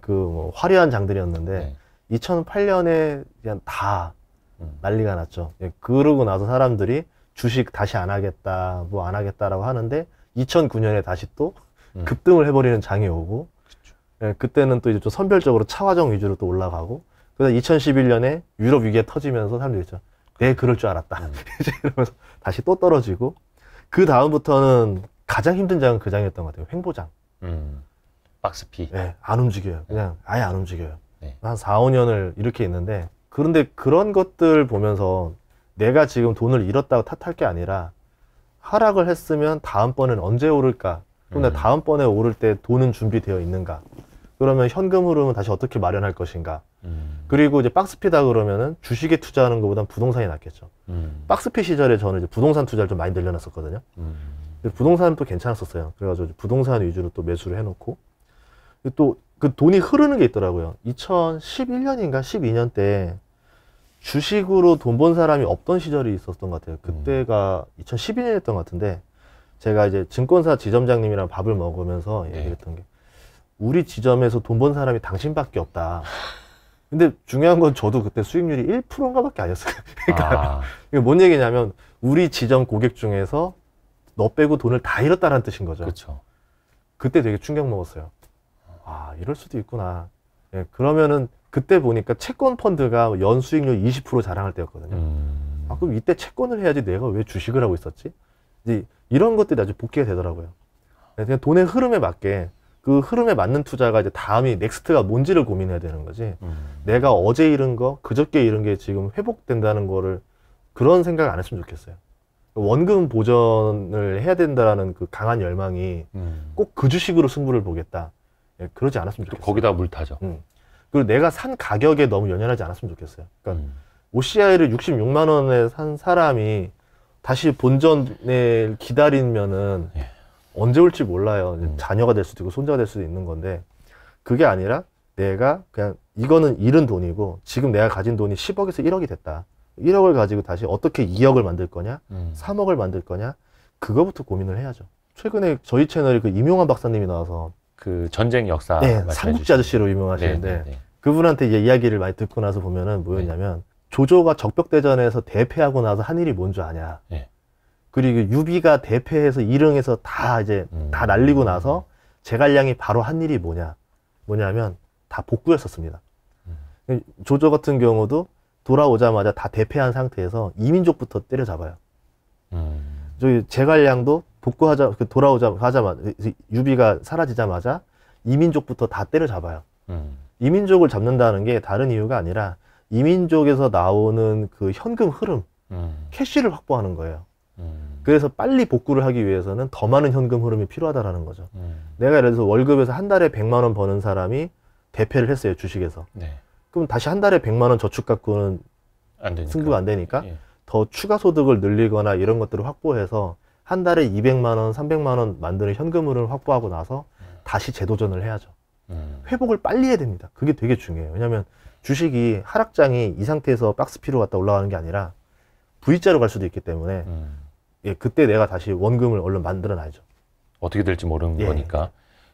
뭐 화려한 장들이었는데 네. 2008년에 그냥 다 난리가 났죠. 그러고 나서 사람들이 주식 다시 안 하겠다, 뭐 안 하겠다라고 하는데 2009년에 다시 또 급등을 해버리는 장이 오고 그때는 또 이제 좀 선별적으로 차화정 위주로 또 올라가고 그다음 2011년에 유럽 위기가 터지면서 사람들이 있죠. 네, 그럴 줄 알았다. 이제 이러면서 다시 또 떨어지고 그 다음부터는 가장 힘든 장은 그 장이었던 것 같아요. 횡보장. 박스피. 네, 안 움직여요. 그냥 아예 안 움직여요. 네. 한 4, 5년을 이렇게 있는데 그런데 그런 것들 보면서 내가 지금 돈을 잃었다고 탓할 게 아니라 하락을 했으면 다음번엔 언제 오를까? 근데 다음번에 오를 때 돈은 준비되어 있는가? 그러면 현금 흐름은 다시 어떻게 마련할 것인가? 그리고 이제 박스피다 그러면은 주식에 투자하는 것보단 부동산이 낫겠죠. 박스피 시절에 저는 이제 부동산 투자를 좀 많이 늘려놨었거든요. 부동산은 또 괜찮았었어요. 그래가지고 부동산 위주로 또 매수를 해놓고 또 그 돈이 흐르는 게 있더라고요. 2011년인가 12년 때 주식으로 돈 번 사람이 없던 시절이 있었던 것 같아요. 그때가 2012년이었던 것 같은데 제가 이제 증권사 지점장님이랑 밥을 먹으면서 얘기했던 게 우리 지점에서 돈 번 사람이 당신밖에 없다. 근데 중요한 건 저도 그때 수익률이 1%인가 밖에 아니었어요. 그러니까 이게 뭔 얘기냐면 우리 지점 고객 중에서 너 빼고 돈을 다 잃었다는 뜻인 거죠. 그렇죠. 그때 되게 충격 먹었어요. 이럴 수도 있구나. 그러면은 그때 보니까 채권 펀드가 연 수익률 20% 자랑할 때였거든요. 그럼 이때 채권을 해야지 내가 왜 주식을 하고 있었지? 이제 이런 것들이 나중에 복귀가 되더라고요. 그냥 돈의 흐름에 맞게 그 흐름에 맞는 투자가 이제 다음이 넥스트가 뭔지를 고민해야 되는 거지. 내가 어제 잃은 거, 그저께 잃은 게 지금 회복된다는 거를 그런 생각 안 했으면 좋겠어요. 원금 보전을 해야 된다라는 그 강한 열망이 꼭 그 주식으로 승부를 보겠다. 그러지 않았으면 좋겠어요. 거기다 물 타죠. 그리고 내가 산 가격에 너무 연연하지 않았으면 좋겠어요. 그러니까 OCI를 66만 원에 산 사람이 다시 본전을 기다리면은 언제 올지 몰라요. 자녀가 될 수도 있고 손자가 될 수도 있는 건데 그게 아니라 내가 그냥 이거는 잃은 돈이고 지금 내가 가진 돈이 10억에서 1억이 됐다. 1억을 가지고 다시 어떻게 2억을 만들 거냐, 3억을 만들 거냐, 그거부터 고민을 해야죠. 최근에 저희 채널에 그 임용환 박사님이 나와서 그 전쟁 역사 삼국지 아저씨로 유명하시는데 그분한테 이제 이야기를 많이 듣고 나서 보면은 뭐였냐면 조조가 적벽대전에서 대패하고 나서 한 일이 뭔 줄 아냐. 그리고 유비가 대패해서 일흥해서 다 이제 다 날리고 나서 제갈량이 바로 한 일이 뭐냐면 다 복구였었습니다. 조조 같은 경우도 돌아오자마자 다 대패한 상태에서 이민족부터 때려잡아요. 저기 제갈량도 돌아오자마자 유비가 사라지자마자 이민족부터 다 때려잡아요. 이민족을 잡는다는 게 다른 이유가 아니라 이민족에서 나오는 그 현금 흐름, 캐시를 확보하는 거예요. 그래서 빨리 복구를 하기 위해서는 더 많은 현금 흐름이 필요하다라는 거죠. 내가 예를 들어서 월급에서 한 달에 100만 원 버는 사람이 대패를 했어요, 주식에서. 그럼 다시 한 달에 100만 원 저축 갖고는 승부가 안 되니까 더 추가 소득을 늘리거나 이런 것들을 확보해서 한 달에 200만 원, 300만 원 만드는 현금 흐름을 확보하고 나서 다시 재도전을 해야죠. 회복을 빨리 해야 됩니다. 그게 되게 중요해요. 왜냐하면 주식이 하락장이 이 상태에서 박스피로 갔다 올라가는 게 아니라 V자로 갈 수도 있기 때문에 그때 내가 다시 원금을 얼른 만들어 놔야죠. 어떻게 될지 모르는 거니까.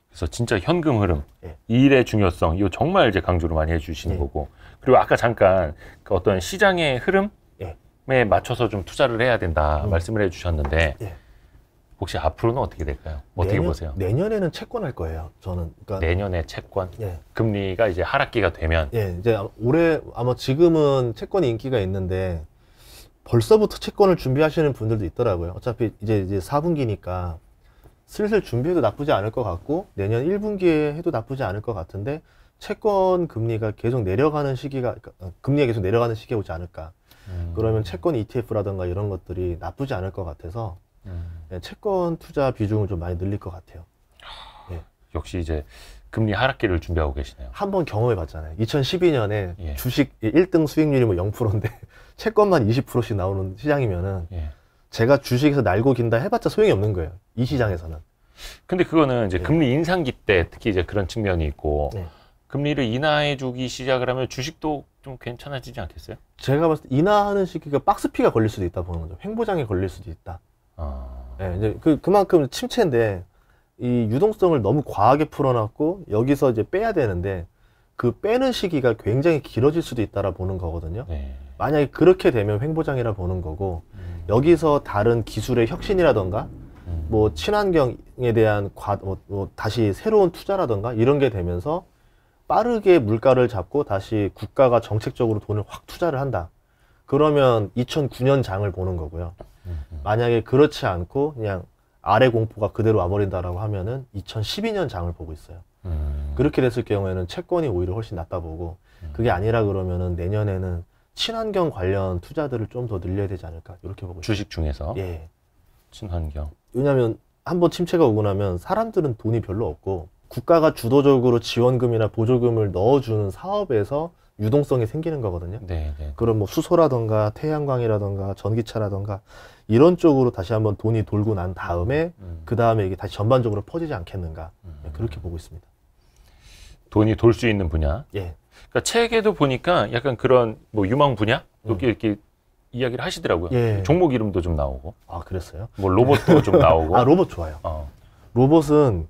그래서 진짜 현금 흐름, 이 일의 중요성, 이거 정말 이제 강조를 많이 해주시는 거고. 그리고 아까 잠깐 그 어떤 시장의 흐름에 맞춰서 좀 투자를 해야 된다 말씀을 해주셨는데 혹시 앞으로는 어떻게 될까요? 어떻게 보세요? 내년에는 채권 할 거예요. 저는. 그러니까 내년에 채권? 금리가 이제 하락기가 되면? 이제 올해 아마 지금은 채권이 인기가 있는데 벌써부터 채권을 준비하시는 분들도 있더라고요. 어차피 이제 4분기니까 슬슬 준비해도 나쁘지 않을 것 같고 내년 1분기에 해도 나쁘지 않을 것 같은데 채권 금리가 계속 내려가는 금리가 계속 내려가는 시기가 오지 않을까. 그러면 채권 ETF라든가 이런 것들이 나쁘지 않을 것 같아서 채권 투자 비중을 좀 많이 늘릴 것 같아요. 역시 이제 금리 하락기를 준비하고 계시네요. 한번 경험해 봤잖아요. 2012년에 주식 1등 수익률이 뭐 0%인데 채권만 20%씩 나오는 시장이면은 제가 주식에서 날고 긴다 해봤자 소용이 없는 거예요. 이 시장에서는. 근데 그거는 이제 금리 인상기 때 특히 이제 그런 측면이 있고 금리를 인하해주기 시작을 하면 주식도 좀 괜찮아지지 않겠어요? 제가 봤을 때 인하하는 시기가 박스피가 걸릴 수도 있다 보는 거죠. 횡보장에 걸릴 수도 있다. 네, 이제 그만큼 침체인데 이 유동성을 너무 과하게 풀어놨고 여기서 이제 빼야 되는데 그 빼는 시기가 굉장히 길어질 수도 있다라 보는 거거든요. 네. 만약에 그렇게 되면 횡보장이라 보는 거고 여기서 다른 기술의 혁신이라던가 뭐 친환경에 대한 다시 새로운 투자라던가 이런 게 되면서 빠르게 물가를 잡고 다시 국가가 정책적으로 돈을 확 투자를 한다. 그러면 2009년 장을 보는 거고요. 만약에 그렇지 않고 그냥 아래 공포가 그대로 와버린다라고 하면은 2012년 장을 보고 있어요. 그렇게 됐을 경우에는 채권이 오히려 훨씬 낫다 보고 그게 아니라 그러면은 내년에는 친환경 관련 투자들을 좀 더 늘려야 되지 않을까 이렇게 보고 있어요. 주식 중에서? 예. 친환경. 왜냐하면 한번 침체가 오고 나면 사람들은 돈이 별로 없고 국가가 주도적으로 지원금이나 보조금을 넣어주는 사업에서 유동성이 생기는 거거든요. 네. 그럼 뭐 수소라던가 태양광이라던가 전기차라던가 이런 쪽으로 다시 한번 돈이 돌고 난 다음에 그 다음에 이게 다시 전반적으로 퍼지지 않겠는가 그렇게 보고 있습니다. 돈이 돌 수 있는 분야. 예. 그러니까 책에도 보니까 약간 그런 뭐 유망 분야 이렇게 이야기를 하시더라고요. 예. 종목 이름도 좀 나오고. 아 그랬어요? 뭐 로봇도 좀 나오고. 아 로봇 좋아요. 로봇은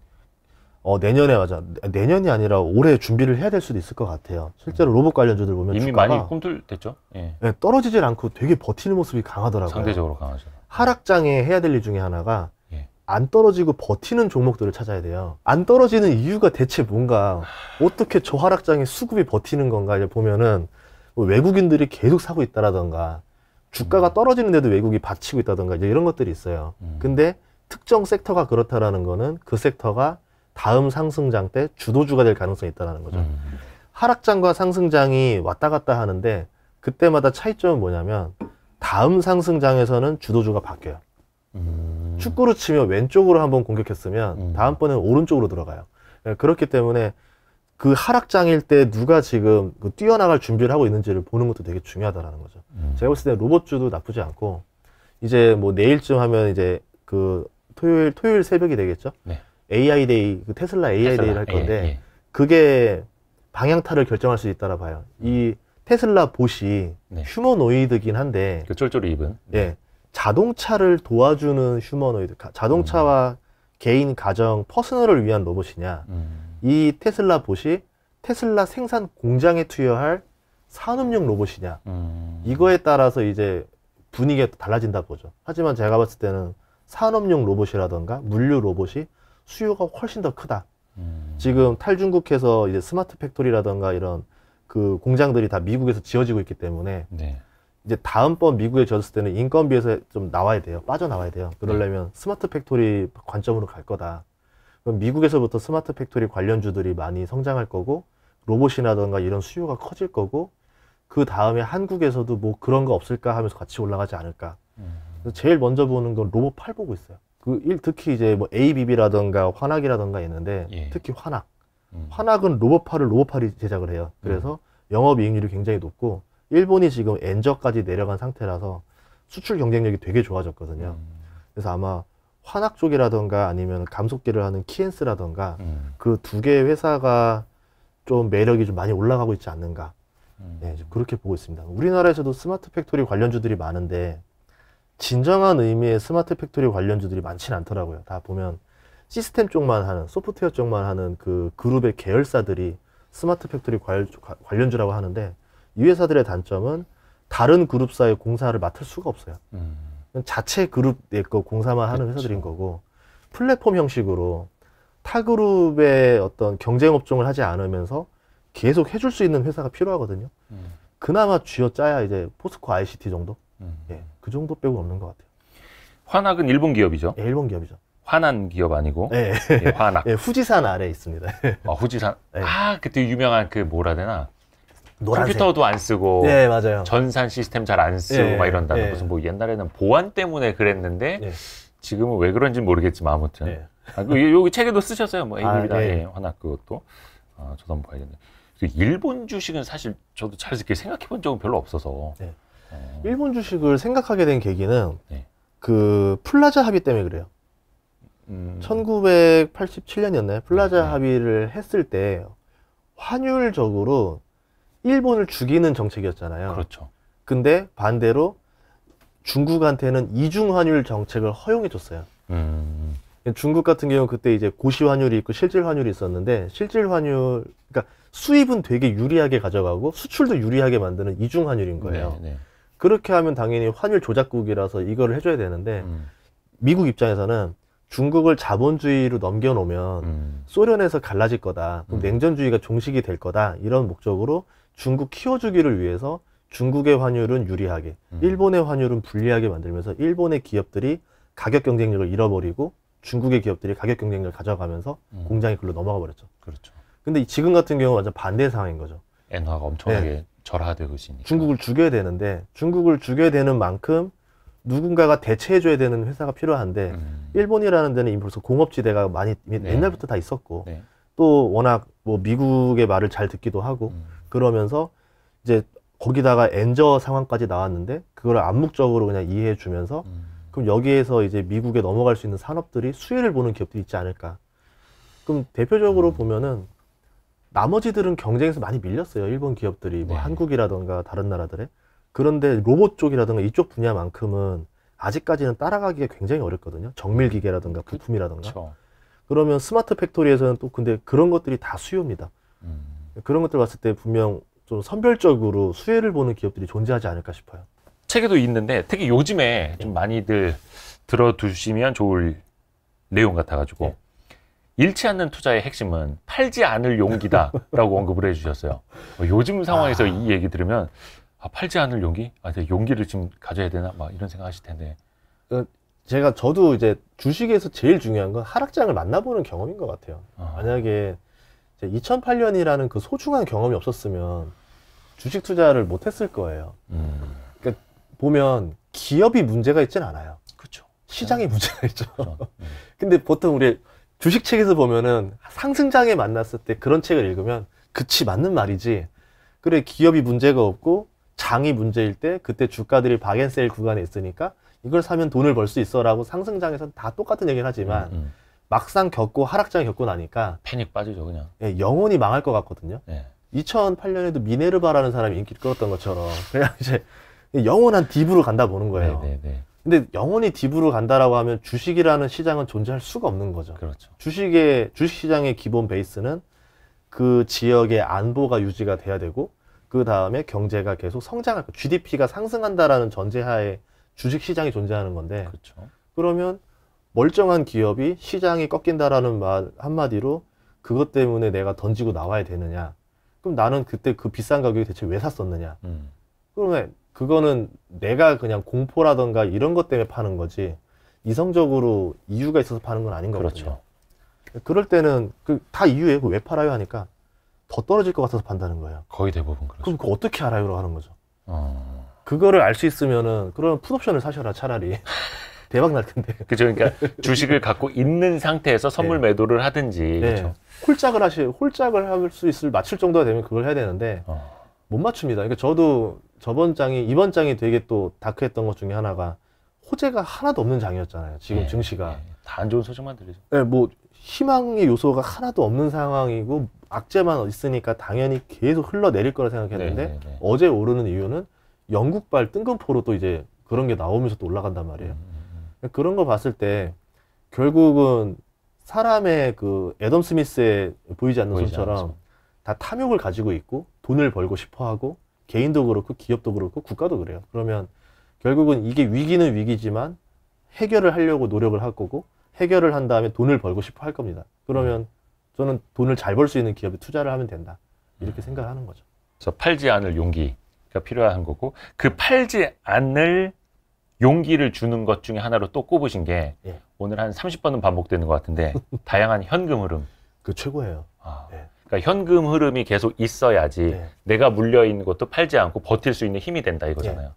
내년에 맞아. 내년이 아니라 올해 준비를 해야 될 수도 있을 것 같아요. 실제로 로봇 관련주들 보면 이미 주가가 많이 꿈틀댔죠. 예. 네, 떨어지질 않고 되게 버티는 모습이 강하더라고요. 상대적으로 강하죠. 하락장에 해야 될 일 중에 하나가 예. 안 떨어지고 버티는 종목들을 찾아야 돼요. 안 떨어지는 이유가 대체 뭔가, 어떻게 저 하락장에 수급이 버티는 건가 이제 보면은 뭐 외국인들이 계속 사고 있다라던가 주가가 떨어지는데도 외국이 받치고 있다던가 이제 이런 것들이 있어요. 근데 특정 섹터가 그렇다라는 거는 그 섹터가 다음 상승장 때 주도주가 될 가능성이 있다는 거죠. 하락장과 상승장이 왔다 갔다 하는데 그때마다 차이점은 뭐냐면 다음 상승장에서는 주도주가 바뀌어요. 축구로 치면 왼쪽으로 한번 공격했으면 다음번에는 오른쪽으로 들어가요. 그렇기 때문에 그 하락장일 때 누가 지금 그 뛰어나갈 준비를 하고 있는지를 보는 것도 되게 중요하다는 거죠. 제가 봤을 때 로봇주도 나쁘지 않고 이제 뭐 내일쯤 하면 이제 그 토요일 새벽이 되겠죠. 네. AI 데이, 그 테슬라 AI 데이를 할 건데 그게 방향타를 결정할 수 있다라 봐요. 이 테슬라 봇이 휴머노이드긴 한데 그 쫄쫄이 입은 예, 자동차를 도와주는 휴머노이드, 자동차와 개인, 가정, 퍼스널을 위한 로봇이냐, 이 테슬라 봇이 테슬라 생산 공장에 투여할 산업용 로봇이냐, 이거에 따라서 이제 분위기가 달라진다 보죠. 하지만 제가 봤을 때는 산업용 로봇이라던가 물류 로봇이 수요가 훨씬 더 크다. 지금 탈중국해서 이제 스마트 팩토리라던가 이런 그 공장들이 다 미국에서 지어지고 있기 때문에 이제 다음번 미국에 지었을 때는 인건비에서 좀 나와야 돼요. 빠져나와야 돼요. 그러려면 스마트 팩토리 관점으로 갈 거다. 그럼 미국에서부터 스마트 팩토리 관련주들이 많이 성장할 거고 로봇이라던가 이런 수요가 커질 거고 그 다음에 한국에서도 뭐 그런 거 없을까 하면서 같이 올라가지 않을까. 제일 먼저 보는 건 로봇 팔 보고 있어요. 특히 이제 뭐 ABB라던가 환학이라던가 있는데 특히 환학. 환학은 로봇팔이 제작을 해요. 그래서 영업이익률이 굉장히 높고 일본이 지금 엔저까지 내려간 상태라서 수출 경쟁력이 되게 좋아졌거든요. 그래서 아마 환학 쪽이라던가 아니면 감속기를 하는 키엔스라던가 그 두 개의 회사가 좀 매력이 좀 많이 올라가고 있지 않는가. 네, 그렇게 보고 있습니다. 우리나라에서도 스마트 팩토리 관련주들이 많은데 진정한 의미의 스마트 팩토리 관련주들이 많지는 않더라고요. 다 보면 시스템 쪽만 하는, 소프트웨어 쪽만 하는 그 그룹의 계열사들이 스마트 팩토리 관련주라고 하는데 이 회사들의 단점은 다른 그룹사의 공사를 맡을 수가 없어요. 자체 그룹의 거 공사만 하는 회사들인 거고 플랫폼 형식으로 타 그룹의 어떤 경쟁 업종을 하지 않으면서 계속 해줄 수 있는 회사가 필요하거든요. 그나마 쥐어짜야 이제 포스코 ICT 정도? 예, 그 정도 빼고 없는 것 같아요. 환학은 일본 기업이죠? 예, 일본 기업이죠. 화난 기업 아니고? 예, 예, 환학. 예, 후지산 아래에 있습니다. 후지산. 예. 아, 그때 유명한 그 뭐라 해야 되나? 노란색. 컴퓨터도 안 쓰고, 예, 맞아요. 전산 시스템 잘 안 쓰고 예, 막 이런다. 예. 무슨 뭐 옛날에는 보안 때문에 그랬는데 예. 지금은 왜 그런지 모르겠지만 아무튼. 예. 여기 책에도 쓰셨어요. 뭐 ABB다, 예. 예, 환학 그것도. 저도 한번 봐야겠네. 일본 주식은 사실 저도 잘 이렇게 생각해 본 적은 별로 없어서. 예. 일본 주식을 생각하게 된 계기는 예. 그 플라자 합의 때문에 그래요. 1987년이었나요? 플라자 합의를 했을 때 환율적으로 일본을 죽이는 정책이었잖아요. 그렇죠. 근데 반대로 중국한테는 이중 환율 정책을 허용해 줬어요. 중국 같은 경우는 그때 이제 고시 환율이 있고 실질 환율이 있었는데, 실질 환율, 그러니까 수입은 되게 유리하게 가져가고 수출도 유리하게 만드는 이중 환율인 거예요. 네, 네. 그렇게 하면 당연히 환율 조작국이라서 이거를 해줘야 되는데, 미국 입장에서는 중국을 자본주의로 넘겨놓으면 소련에서 갈라질 거다, 그럼 냉전주의가 종식이 될 거다, 이런 목적으로 중국 키워주기를 위해서 중국의 환율은 유리하게, 일본의 환율은 불리하게 만들면서 일본의 기업들이 가격 경쟁력을 잃어버리고 중국의 기업들이 가격 경쟁력을 가져가면서 공장이 글로 넘어가 버렸죠. 그렇죠. 근데 지금 같은 경우는 완전 반대 상황인 거죠. 엔화가 엄청나게 절하되고 있으니까. 중국을 죽여야 되는데, 중국을 죽여야 되는 만큼 누군가가 대체해줘야 되는 회사가 필요한데, 일본이라는 데는 이미 벌써 공업지대가 많이 옛날부터 다 있었고, 또 워낙 뭐 미국의 말을 잘 듣기도 하고, 그러면서 이제 거기다가 엔저 상황까지 나왔는데, 그걸 암묵적으로 그냥 이해해 주면서, 그럼 여기에서 이제 미국에 넘어갈 수 있는 산업들이 수혜를 보는 기업들이 있지 않을까. 그럼 대표적으로 보면은 나머지들은 경쟁에서 많이 밀렸어요. 일본 기업들이 뭐 한국이라던가 다른 나라들에. 그런데 로봇 쪽이라든가 이쪽 분야만큼은 아직까지는 따라가기가 굉장히 어렵거든요. 정밀기계라든가 부품이라든가. 그렇죠. 그러면 스마트 팩토리에서는 또 근데 그런 것들이 다 수요입니다. 그런 것들 봤을 때 분명 좀 선별적으로 수혜를 보는 기업들이 존재하지 않을까 싶어요. 책에도 있는데 특히 요즘에 좀 많이들 들어두시면 좋을 내용 같아가지고, 잃지 않는 투자의 핵심은 팔지 않을 용기다라고 언급을 해주셨어요. 요즘 상황에서 이 얘기 들으면 팔지 않을 용기? 내가 용기를 지금 가져야 되나? 막 이런 생각하실 텐데. 저도 이제 주식에서 제일 중요한 건 하락장을 만나보는 경험인 것 같아요. 만약에 2008년이라는 그 소중한 경험이 없었으면 주식 투자를 못했을 거예요. 그러니까 보면 기업이 문제가 있진 않아요. 그렇죠. 시장에 문제가 있죠. 그렇죠. 근데 보통 우리 주식책에서 보면은 상승장에 만났을 때 그런 책을 읽으면 그치, 맞는 말이지. 그래, 기업이 문제가 없고 장이 문제일 때 그때 주가들이 박앤세일 구간에 있으니까 이걸 사면 돈을 벌 수 있어 라고 상승장에서는 다 똑같은 얘기를 하지만 막상 겪고 하락장에 겪고 나니까 패닉 빠지죠 그냥. 영원히 망할 것 같거든요. 2008년에도 미네르바라는 사람이 인기를 끌었던 것처럼 그냥 이제 영원한 딥으로 간다 보는 거예요. 근데 영원히 딥으로 간다라고 하면 주식이라는 시장은 존재할 수가 없는 거죠. 그렇죠. 주식시장의 기본 베이스는 그 지역의 안보가 유지가 돼야 되고, 그 다음에 경제가 계속 성장할 거, GDP가 상승한다라는 전제하에 주식시장이 존재하는 건데, 그렇죠. 그러면 멀쩡한 기업이 시장이 꺾인다라는 말 한마디로 그것 때문에 내가 던지고 나와야 되느냐? 그럼 나는 그때 그 비싼 가격에 대체 왜 샀었느냐? 그러면 그거는 내가 그냥 공포라던가 이런 것 때문에 파는 거지 이성적으로 이유가 있어서 파는 건 아닌 거거든요. 그렇죠. 그럴 때는 다 이유예요. 왜 팔아요 하니까 더 떨어질 것 같아서 판다는 거예요. 거의 대부분 그렇죠. 그럼 그거 어떻게 알아요? 하는 거죠. 그거를 알 수 있으면은 그럼 풋옵션을 사셔라 차라리. 대박 날 텐데. 그죠. 그러니까 주식을 갖고 있는 상태에서 선물 매도를 하든지. 그렇죠. 홀짝을 할 수 있을 맞출 정도가 되면 그걸 해야 되는데 못 맞춥니다. 그러니까 저도 이번 장이 되게 또 다크했던 것 중에 하나가 호재가 하나도 없는 장이었잖아요. 지금 증시가. 다 안 좋은 소식만 들리죠. 뭐 희망의 요소가 하나도 없는 상황이고 악재만 있으니까 당연히 계속 흘러내릴 거라 생각했는데 어제 오르는 이유는 영국발 뜬금포로 또 이제 그런 게 나오면서 또 올라간단 말이에요. 그런 거 봤을 때 결국은 사람의 그 애덤 스미스의 보이지 않는 손처럼 다 탐욕을 가지고 있고 돈을 벌고 싶어 하고, 개인도 그렇고 기업도 그렇고 국가도 그래요. 그러면 결국은 이게 위기는 위기지만 해결을 하려고 노력을 할 거고, 해결을 한 다음에 돈을 벌고 싶어 할 겁니다. 그러면 저는 돈을 잘 벌 수 있는 기업에 투자를 하면 된다, 이렇게 생각을 하는 거죠. 그래서 팔지 않을 용기가 필요한 거고, 그 팔지 않을 용기를 주는 것 중에 하나로 또 꼽으신 게 오늘 한 30번은 반복되는 것 같은데 다양한 현금 흐름. 그 최고예요. 그러니까 현금 흐름이 계속 있어야지 내가 물려있는 것도 팔지 않고 버틸 수 있는 힘이 된다 이거잖아요.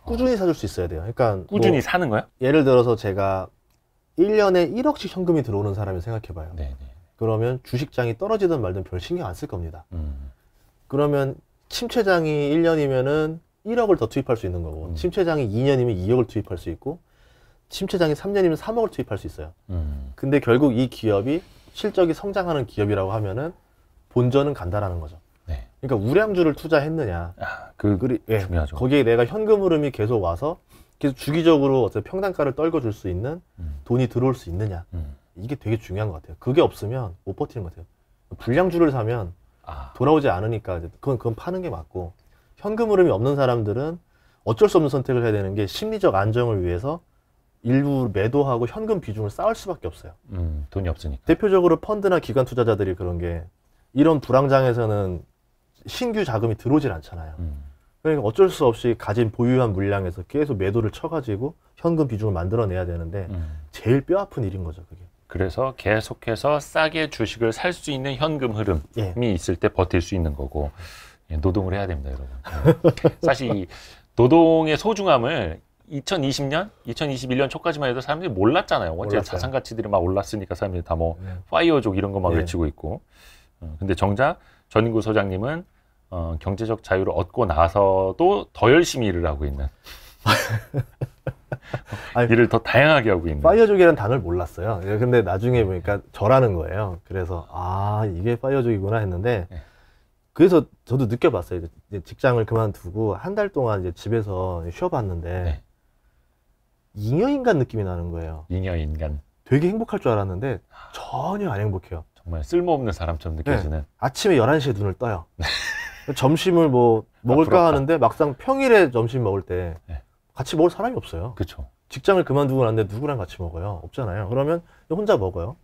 꾸준히 사줄 수 있어야 돼요. 그러니까 꾸준히 사는 거야? 예를 들어서 제가 1년에 1억씩 현금이 들어오는 사람을 생각해봐요. 그러면 주식장이 떨어지든 말든 별 신경 안 쓸 겁니다. 그러면 침체장이 1년이면은 1억을 더 투입할 수 있는 거고, 침체장이 2년이면 2억을 투입할 수 있고, 침체장이 3년이면 3억을 투입할 수 있어요. 근데 결국 이 기업이 실적이 성장하는 기업이라고 하면은 본전은 간다라는 거죠. 네. 그러니까 우량주를 투자했느냐. 예, 중요하죠. 거기에 내가 현금 흐름이 계속 와서 계속 주기적으로 어떤 평단가를 떨궈줄 수 있는 돈이 들어올 수 있느냐. 이게 되게 중요한 것 같아요. 그게 없으면 못 버티는 것 같아요. 불량주를 사면 돌아오지 않으니까 그건 파는 게 맞고, 현금 흐름이 없는 사람들은 어쩔 수 없는 선택을 해야 되는 게 심리적 안정을 위해서 일부 매도하고 현금 비중을 쌓을 수밖에 없어요. 돈이 없으니까. 대표적으로 펀드나 기관 투자자들이 그런 게, 이런 불황장에서는 신규 자금이 들어오질 않잖아요. 그러니까 어쩔 수 없이 가진 보유한 물량에서 계속 매도를 쳐가지고 현금 비중을 만들어내야 되는데 제일 뼈아픈 일인 거죠, 그게. 그래서 계속해서 싸게 주식을 살 수 있는 현금 흐름이 있을 때 버틸 수 있는 거고, 노동을 해야 됩니다, 여러분. 사실 이 노동의 소중함을 2020년, 2021년 초까지만 해도 사람들이 몰랐잖아요. 원체 자산 가치들이 막 올랐으니까 사람들이 다 뭐 파이어족 이런 거 막 외치고 있고. 근데 정작 전인구 소장님은 경제적 자유를 얻고 나서도 더 열심히 일을 하고 있는. 일을 더 다양하게 하고 있는. 파이어족이라는 단어를 몰랐어요. 근데 나중에 보니까 저라는 거예요. 그래서 이게 파이어족이구나 했는데, 그래서 저도 느껴봤어요. 이제 직장을 그만두고 한 달 동안 이제 집에서 쉬어봤는데 잉여인간 느낌이 나는 거예요. 잉여인간. 되게 행복할 줄 알았는데 전혀 안 행복해요. 정말 쓸모없는 사람처럼 느껴지는. 아침에 11시에 눈을 떠요. 점심을 뭐 먹을까 하는데 막상 평일에 점심 먹을 때 같이 먹을 사람이 없어요. 그렇죠. 직장을 그만두고 났는데 누구랑 같이 먹어요? 없잖아요. 그러면 혼자 먹어요.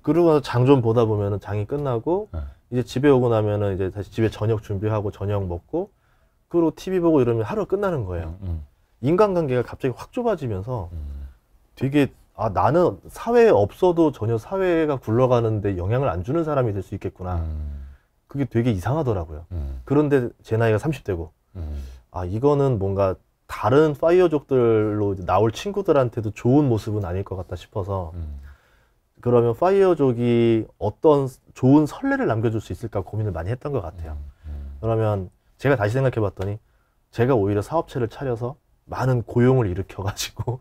그러고 장 좀 보다 보면은 장이 끝나고 이제 집에 오고 나면은 이제 다시 집에 저녁 준비하고 저녁 먹고, 그리고 TV 보고 이러면 하루가 끝나는 거예요. 인간관계가 갑자기 확 좁아지면서 되게 나는 사회에 없어도 전혀 사회가 굴러가는데 영향을 안 주는 사람이 될 수 있겠구나. 그게 되게 이상하더라고요. 그런데 제 나이가 30대고 이거는 뭔가 다른 파이어족들로 나올 친구들한테도 좋은 모습은 아닐 것 같다 싶어서 그러면 파이어족이 어떤 좋은 선례를 남겨줄 수 있을까 고민을 많이 했던 것 같아요. 그러면 제가 다시 생각해 봤더니 제가 오히려 사업체를 차려서 많은 고용을 일으켜가지고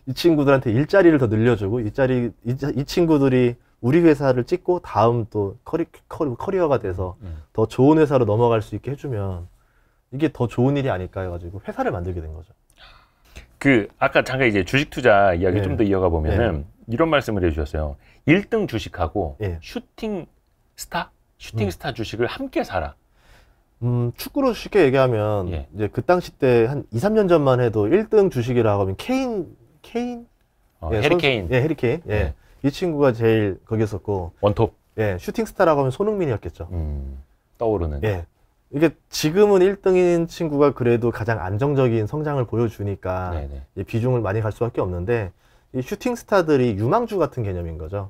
이 친구들한테 일자리를 더 늘려주고 이 친구들이 우리 회사를 찍고 다음 또 커리어가 돼서 더 좋은 회사로 넘어갈 수 있게 해주면 이게 더 좋은 일이 아닐까 해가지고 회사를 만들게 된 거죠. 아까 잠깐 이제 주식 투자 이야기 좀 더 이어가 보면은 이런 말씀을 해주셨어요. 1등 주식하고 슈팅 스타 주식을 함께 사라. 축구로 쉽게 얘기하면 이제 그 당시 때 한 2, 3년 전만 해도 1등 주식이라고 하면 케인? 해리케인. 해리케인. 이 친구가 제일 거기였었고. 원톱. 슈팅 스타라고 하면 손흥민이었겠죠. 떠오르는. 이게 지금은 1등인 친구가 그래도 가장 안정적인 성장을 보여주니까 비중을 많이 갈 수밖에 없는데, 이 슈팅 스타들이 유망주 같은 개념인 거죠.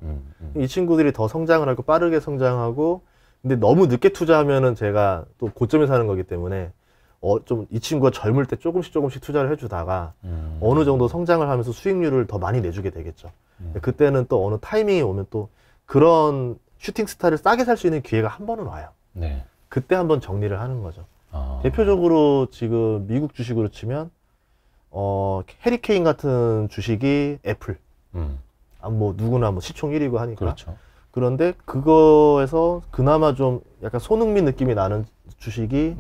이 친구들이 더 성장을 하고 빠르게 성장하고, 근데 너무 늦게 투자하면은 제가 또 고점에 사는 거기 때문에 좀 이 친구가 젊을 때 조금씩 투자를 해주다가 어느 정도 성장을 하면서 수익률을 더 많이 내주게 되겠죠. 그때는 또 어느 타이밍이 오면 또 그런 슈팅 스타를 싸게 살 수 있는 기회가 한 번은 와요. 그때 한번 정리를 하는 거죠. 대표적으로 지금 미국 주식으로 치면 해리케인 같은 주식이 애플. 뭐 누구나 뭐 시총 1위고 하니까. 그렇죠. 그런데 그거에서 그나마 좀 약간 손흥민 느낌이 나는 주식이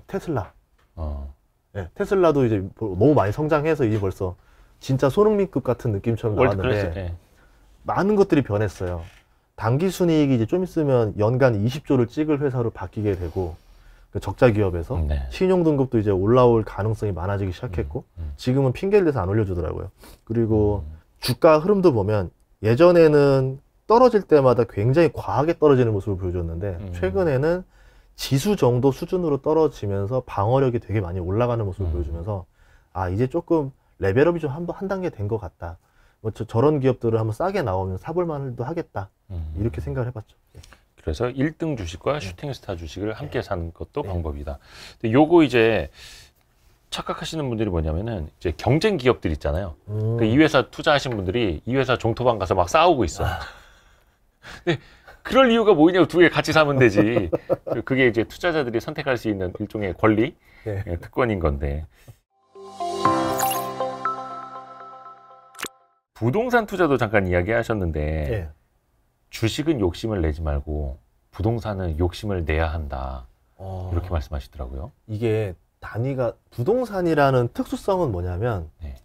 테슬라. 테슬라도 이제 너무 많이 성장해서 이제 벌써 진짜 손흥민급 같은 느낌처럼 나왔는데 많은 것들이 변했어요. 당기 순이익이 이제 좀 있으면 연간 20조를 찍을 회사로 바뀌게 되고, 적자 기업에서 신용 등급도 이제 올라올 가능성이 많아지기 시작했고, 지금은 핑계를 대서 안 올려주더라고요. 그리고 주가 흐름도 보면 예전에는 떨어질 때마다 굉장히 과하게 떨어지는 모습을 보여줬는데 최근에는 지수 정도 수준으로 떨어지면서 방어력이 되게 많이 올라가는 모습을 보여주면서 이제 조금 레벨업이 좀 한 단계 된 것 같다. 뭐 저런 기업들을 한번 싸게 나오면 사볼 만도 하겠다. 이렇게 생각을 해봤죠. 그래서 1등 주식과 슈팅스타 주식을 함께 사는 것도 방법이다. 근데 요거 이제 착각하시는 분들이 뭐냐면은 이제 경쟁 기업들 있잖아요. 이 회사 투자하신 분들이 이 회사 종토방 가서 막 싸우고 있어. 근데 그럴 이유가 뭐냐고, 두 개 같이 사면 되지. 그게 이제 투자자들이 선택할 수 있는 일종의 권리, 특권인 건데. 부동산 투자도 잠깐 이야기하셨는데 주식은 욕심을 내지 말고 부동산은 욕심을 내야 한다. 이렇게 말씀하시더라고요. 이게 단위가 부동산이라는 특수성은 뭐냐면 네.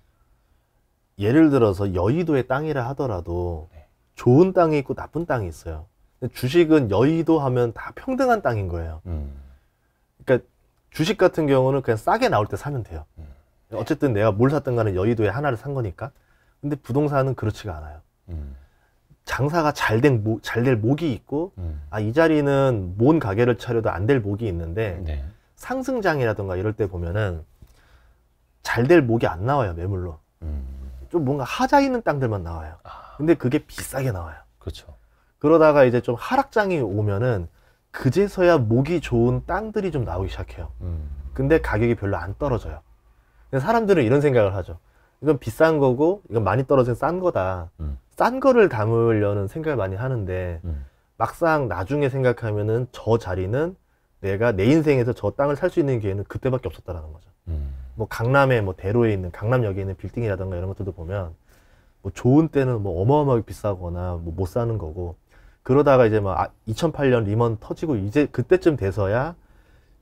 예를 들어서 여의도의 땅이라 하더라도 네. 좋은 땅이 있고 나쁜 땅이 있어요. 주식은 여의도 하면 다 평등한 땅인 거예요. 그러니까 주식 같은 경우는 그냥 싸게 나올 때 사면 돼요. 어쨌든 내가 뭘 샀든 간에 여의도에 하나를 산 거니까. 근데 부동산은 그렇지가 않아요. 장사가 잘 될 목이 있고, 이 자리는 뭔 가게를 차려도 안 될 목이 있는데, 네. 상승장이라든가 이럴 때 보면은 잘 될 목이 안 나와요, 매물로. 좀 뭔가 하자 있는 땅들만 나와요. 근데 그게 비싸게 나와요. 그렇죠. 그러다가 이제 좀 하락장이 오면은 그제서야 목이 좋은 땅들이 좀 나오기 시작해요. 근데 가격이 별로 안 떨어져요. 근데 사람들은 이런 생각을 하죠. 이건 비싼 거고 이건 많이 떨어진 싼 거다. 싼 거를 담으려는 생각을 많이 하는데 막상 나중에 생각하면은 저 자리는 내가 내 인생에서 저 땅을 살 수 있는 기회는 그때밖에 없었다라는 거죠. 뭐 강남에 뭐 대로에 있는 강남역에 있는 빌딩이라든가 이런 것들도 보면 뭐 좋은 때는 뭐 어마어마하게 비싸거나 뭐 못 사는 거고, 그러다가 이제 막 2008년 리먼 터지고 이제 그때쯤 돼서야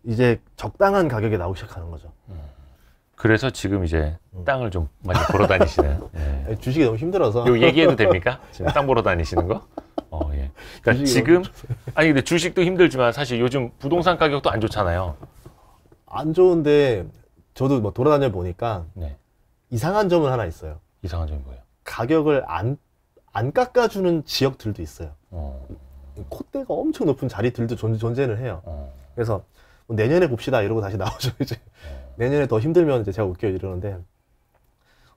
이제 적당한 가격에 나오기 시작하는 거죠. 그래서 지금 이제 땅을 좀 많이 보러 다니시네요. 예. 주식이 너무 힘들어서. 이거 얘기해도 됩니까? 지금 땅 보러 다니시는 거? 예. 그러니까 지금 아니 근데 주식도 힘들지만 사실 요즘 부동산 가격도 안 좋잖아요. 안 좋은데 저도 뭐 돌아다녀 보니까 네. 이상한 점은 하나 있어요. 이상한 점이 뭐예요? 가격을 안 깎아주는 지역들도 있어요. 콧대가 엄청 높은 자리들도 존재는 해요. 그래서 뭐 내년에 봅시다 이러고 다시 나오죠. 이제 내년에 더 힘들면 이제 제가 웃겨 이러는데,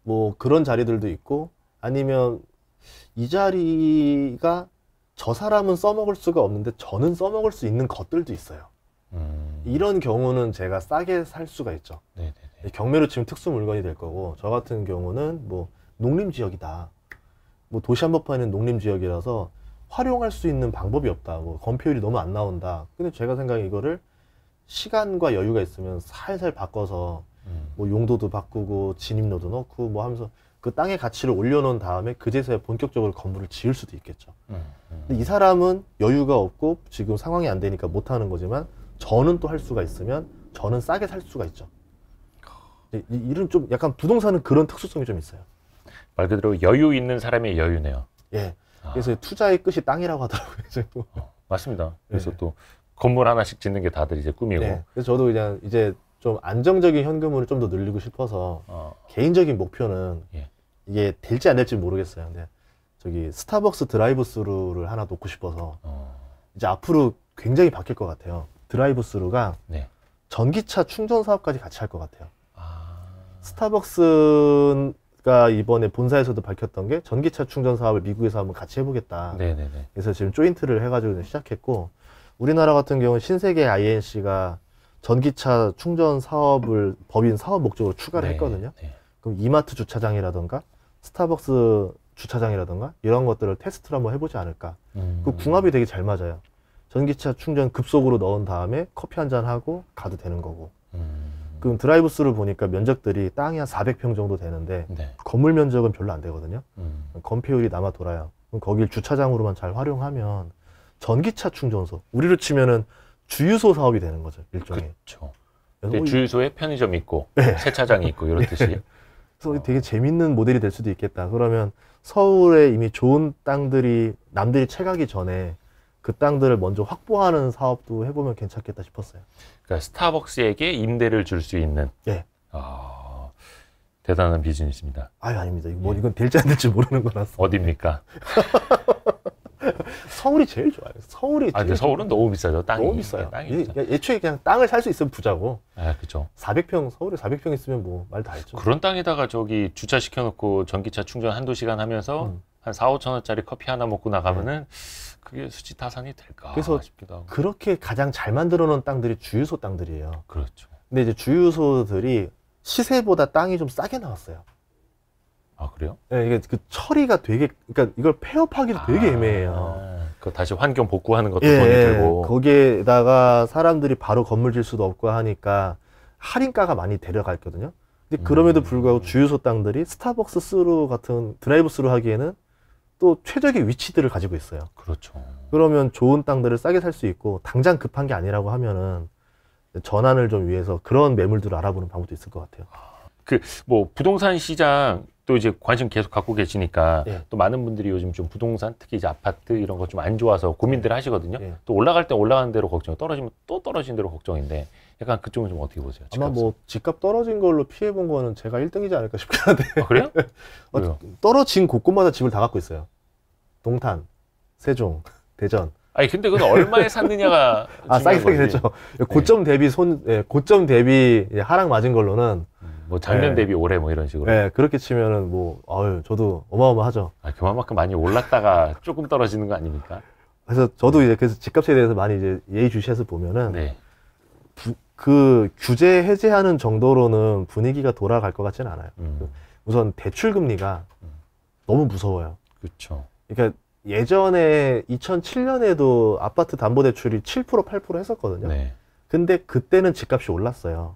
뭐 그런 자리들도 있고, 아니면 이 자리가 저 사람은 써먹을 수가 없는데 저는 써먹을 수 있는 것들도 있어요. 이런 경우는 제가 싸게 살 수가 있죠. 네네네. 경매로 치면 특수 물건이 될 거고, 저 같은 경우는 뭐 농림지역이다, 뭐 도시 한복판에는 농림지역이라서 활용할 수 있는 방법이 없다, 뭐 건폐율이 너무 안 나온다. 근데 제가 생각에 이거를 시간과 여유가 있으면 살살 바꿔서 뭐 용도도 바꾸고 진입로도 넣고 뭐 하면서 그 땅의 가치를 올려놓은 다음에 그제서야 본격적으로 건물을 지을 수도 있겠죠. 근데 이 사람은 여유가 없고 지금 상황이 안 되니까 못 하는 거지만, 저는 또 할 수가 있으면 저는 싸게 살 수가 있죠. 이런 좀 약간 부동산은 그런 특수성이 좀 있어요. 말 그대로 여유 있는 사람의 여유네요. 예. 그래서 투자의 끝이 땅이라고 하더라고요. 맞습니다. 그래서 또 건물 하나씩 짓는 게 다들 이제 꿈이고. 네. 그래서 저도 그냥 이제 좀 안정적인 현금을 좀 더 늘리고 싶어서 개인적인 목표는 이게 될지 안 될지 모르겠어요. 근데 저기 스타벅스 드라이브 스루를 하나 놓고 싶어서 이제 앞으로 굉장히 바뀔 것 같아요. 드라이브 스루가 전기차 충전 사업까지 같이 할 것 같아요. 스타벅스가 이번에 본사에서도 밝혔던 게 전기차 충전 사업을 미국에서 한번 같이 해보겠다. 네네네. 그래서 지금 조인트를 해가지고 시작했고, 우리나라 같은 경우는 신세계 INC가 전기차 충전 사업을 법인 사업 목적으로 추가를 했거든요. 그럼 이마트 주차장이라던가 스타벅스 주차장이라던가 이런 것들을 테스트를 한번 해보지 않을까. 그 궁합이 되게 잘 맞아요. 전기차 충전 급속으로 넣은 다음에 커피 한잔 하고 가도 되는 거고. 그럼 드라이브 스루 보니까 면적들이 땅이 한 400평 정도 되는데 건물 면적은 별로 안 되거든요. 건폐율이 남아 돌아요. 그럼 거길 주차장으로만 잘 활용하면 전기차 충전소, 우리로 치면은 주유소 사업이 되는 거죠, 일종의. 그렇죠. 주유소에 편의점이 있고 세차장이 있고 이런 뜻이. 그래서 되게 재밌는 모델이 될 수도 있겠다. 그러면 서울에 이미 좋은 땅들이 남들이 채가기 전에 그 땅들을 먼저 확보하는 사업도 해보면 괜찮겠다 싶었어요. 그러니까 스타벅스에게 임대를 줄 수 있는. 대단한 비즈니스입니다. 아닙니다. 이건 될지 안 될지 모르는 거라서. 어디입니까? 서울이 제일 좋아요. 근데 서울은 너무 비싸죠. 땅이. 너무 비싸요. 땅이 애초에 그냥 땅을 살 수 있으면 부자고. 그렇죠. 400평, 서울에 400평 있으면 뭐 말 다 했죠. 그런 땅에다가 저기 주차 시켜놓고 전기차 충전 한두 시간 하면서 한 4, 5천 원짜리 커피 하나 먹고 나가면은 그게 수지타산이 될까 그래서 싶기도 하고. 그렇게 가장 잘 만들어 놓은 땅들이 주유소 땅들이에요. 그렇죠. 근데 이제 주유소들이 시세보다 땅이 좀 싸게 나왔어요. 그래요? 네, 이게 그 처리가 되게, 그러니까 이걸 폐업하기도 되게 애매해요. 그 다시 환경 복구하는 것도 돈이 들고. 거기에다가 사람들이 바로 건물 질 수도 없고 하니까 할인가가 많이 데려가 있거든요. 근데 그럼에도 불구하고 주유소 땅들이 스타벅스 스루 같은 드라이브 스루 하기에는 또 최적의 위치들을 가지고 있어요. 그렇죠. 그러면 좋은 땅들을 싸게 살 수 있고 당장 급한 게 아니라고 하면은 전환을 좀 위해서 그런 매물들을 알아보는 방법도 있을 것 같아요. 그 뭐 부동산 시장 또 이제 관심 계속 갖고 계시니까 예. 또 많은 분들이 요즘 좀 부동산 특히 이제 아파트 이런 거 좀 안 좋아서 고민들 하시거든요. 예. 또 올라갈 때 올라가는 대로 걱정, 떨어지면 또 떨어진 대로 걱정인데 약간 그쪽은 좀 어떻게 보세요? 아마 뭐 집값 떨어진 걸로 피해 본 거는 제가 1등이지 않을까 싶긴 한데. 아, 그래요? 왜요? 떨어진 곳곳마다 집을 다 갖고 있어요. 동탄, 세종, 대전. 아니 근데 그건 얼마에 샀느냐가 싸게 중요한 됐죠. 거지. 고점 대비 고점 대비 하락 맞은 걸로는 뭐 작년 네. 대비 올해 뭐 이런 식으로. 네, 그렇게 치면은 뭐 저도 어마어마하죠. 아, 그만큼 많이 올랐다가 조금 떨어지는 거 아닙니까? 그래서 저도 이제 그래서 집값에 대해서 많이 이제 예의주시해서 보면은 네. 그 규제 해제하는 정도로는 분위기가 돌아갈 것 같지는 않아요. 우선 대출 금리가 너무 무서워요. 그렇죠. 그러니까 예전에 2007년에도 아파트 담보대출이 7% 8% 했었거든요. 네. 근데 그때는 집값이 올랐어요.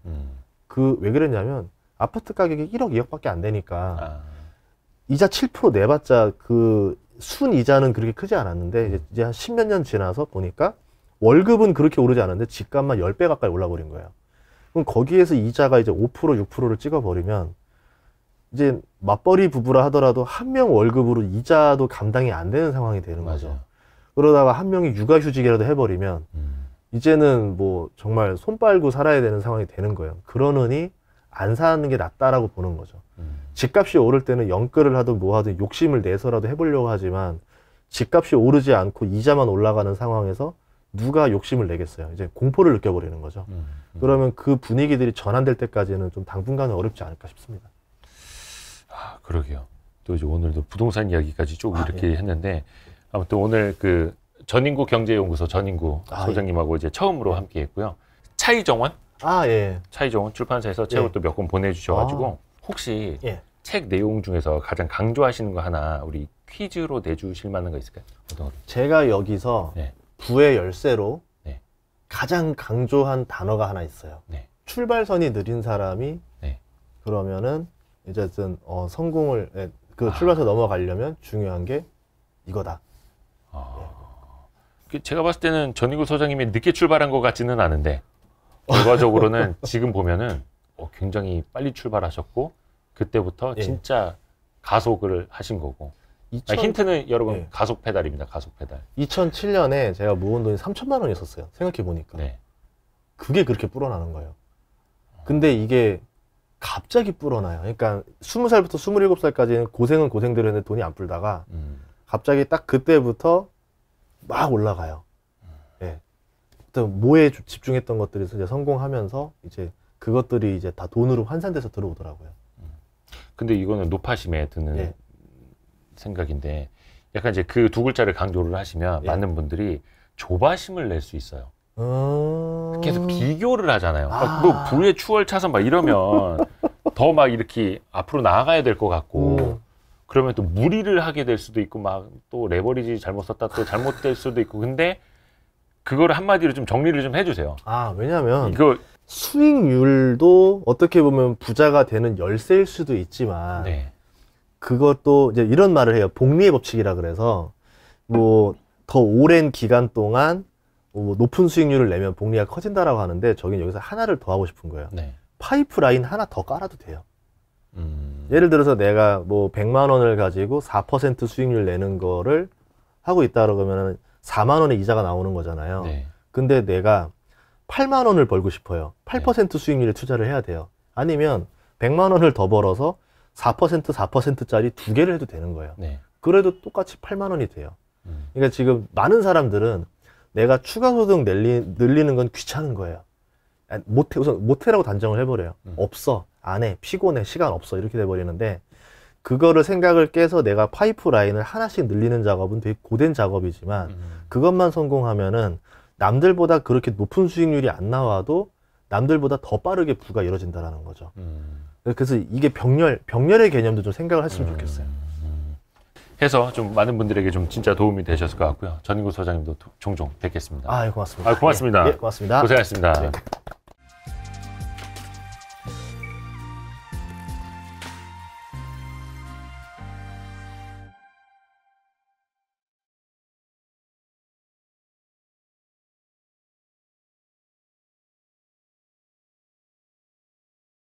왜 그랬냐면 아파트 가격이 1억 2억밖에 안 되니까 이자 7% 내봤자 그 순 이자는 그렇게 크지 않았는데 이제 한 10몇 년 지나서 보니까 월급은 그렇게 오르지 않았는데 집값만 10배 가까이 올라버린 거예요. 그럼 거기에서 이자가 이제 5% 6%를 찍어버리면 이제 맞벌이 부부라 하더라도 한 명 월급으로 이자도 감당이 안 되는 상황이 되는 거죠. 맞아요. 그러다가 한 명이 육아휴직이라도 해버리면 이제는 뭐 정말 손 빨고 살아야 되는 상황이 되는 거예요. 그러느니 안 사는 게 낫다라고 보는 거죠. 집값이 오를 때는 영끌을 하든 뭐 하든 욕심을 내서라도 해보려고 하지만 집값이 오르지 않고 이자만 올라가는 상황에서 누가 욕심을 내겠어요. 이제 공포를 느껴버리는 거죠. 그러면 그 분위기들이 전환될 때까지는 좀 당분간은 어렵지 않을까 싶습니다. 아, 그러게요. 또 이제 오늘도 부동산 이야기까지 쭉 이렇게 예. 했는데 아무튼 오늘 그 전인구 경제연구소 전인구 예. 소장님하고 이제 처음으로 함께 했고요. 차이정원? 예. 차이정원 출판사에서 책을 예. 또 몇 권 보내주셔가지고 혹시 예. 책 내용 중에서 가장 강조하시는 거 하나 우리 퀴즈로 내주실 만한 거 있을까요? 어떤 거? 제가 여기서 네. 부의 열쇠로 네. 가장 강조한 단어가 하나 있어요. 네. 출발선이 느린 사람이 네. 그러면은 이제 성공을 그 출발선 넘어가려면 중요한 게 이거다. 제가 봤을 때는 전인구 소장님이 늦게 출발한 것 같지는 않은데 결과적으로는 지금 보면은 굉장히 빨리 출발하셨고 그때부터 예. 진짜 가속을 하신 거고 힌트는 여러분 예. 가속 페달입니다. 가속 페달. 2007년에 제가 모은 돈이 3천만 원이 있었어요. 생각해 보니까. 네. 그게 그렇게 불어나는 거예요. 근데 이게 갑자기 불어나요. 그러니까 20살부터 27살까지는 고생은 고생대로 했는데 돈이 안 불다가 갑자기 딱 그때부터 막 올라가요. 예. 어떤 뭐에 집중했던 것들이 이제 성공하면서 이제 그것들이 이제 다 돈으로 환산돼서 들어오더라고요. 근데 이거는 노파심에 드는 예. 생각인데 약간 이제 그 두 글자를 강조를 하시면 예. 많은 분들이 조바심을 낼 수 있어요. 계속 비교를 하잖아요. 뭐 부의 추월 차선 막 이러면 더 막 이렇게 앞으로 나아가야 될 것 같고 그러면 또 무리를 하게 될 수도 있고 막 또 레버리지 잘못 썼다 또 잘못될 수도 있고 근데 그거를 한마디로 좀 정리를 좀 해주세요. 왜냐면 이거 수익률도 어떻게 보면 부자가 되는 열쇠일 수도 있지만 네. 그것도 이제 이런 말을 해요. 복리의 법칙이라 그래서 뭐 더 오랜 기간 동안 뭐 높은 수익률을 내면 복리가 커진다라고 하는데 저긴 여기서 하나를 더 하고 싶은 거예요. 네. 파이프라인 하나 더 깔아도 돼요. 예를 들어서 내가 뭐 100만 원을 가지고 4% 수익률 내는 거를 하고 있다 그러면 4만 원의 이자가 나오는 거잖아요. 네. 근데 내가 8만 원을 벌고 싶어요. 8% 수익률에 투자를 해야 돼요. 아니면 100만 원을 더 벌어서 4%짜리 두 개를 해도 되는 거예요. 네. 그래도 똑같이 8만 원이 돼요. 그러니까 지금 많은 사람들은 내가 추가 소득 늘리는 건 귀찮은 거예요. 우선 못해라고 단정을 해버려요. 없어, 안 해, 피곤해, 시간 없어 이렇게 돼버리는데 그거를 생각을 깨서 내가 파이프라인을 하나씩 늘리는 작업은 되게 고된 작업이지만 그것만 성공하면은 남들보다 그렇게 높은 수익률이 안 나와도 남들보다 더 빠르게 부가 이루어진다는 거죠. 그래서 이게 병렬의 개념도 좀 생각을 했으면 좋겠어요. 해서 좀 많은 분들에게 좀 진짜 도움이 되셨을 것 같고요. 전인구 소장님도 종종 뵙겠습니다. 고맙습니다. 고맙습니다. 예, 고맙습니다. 고생하셨습니다. 네.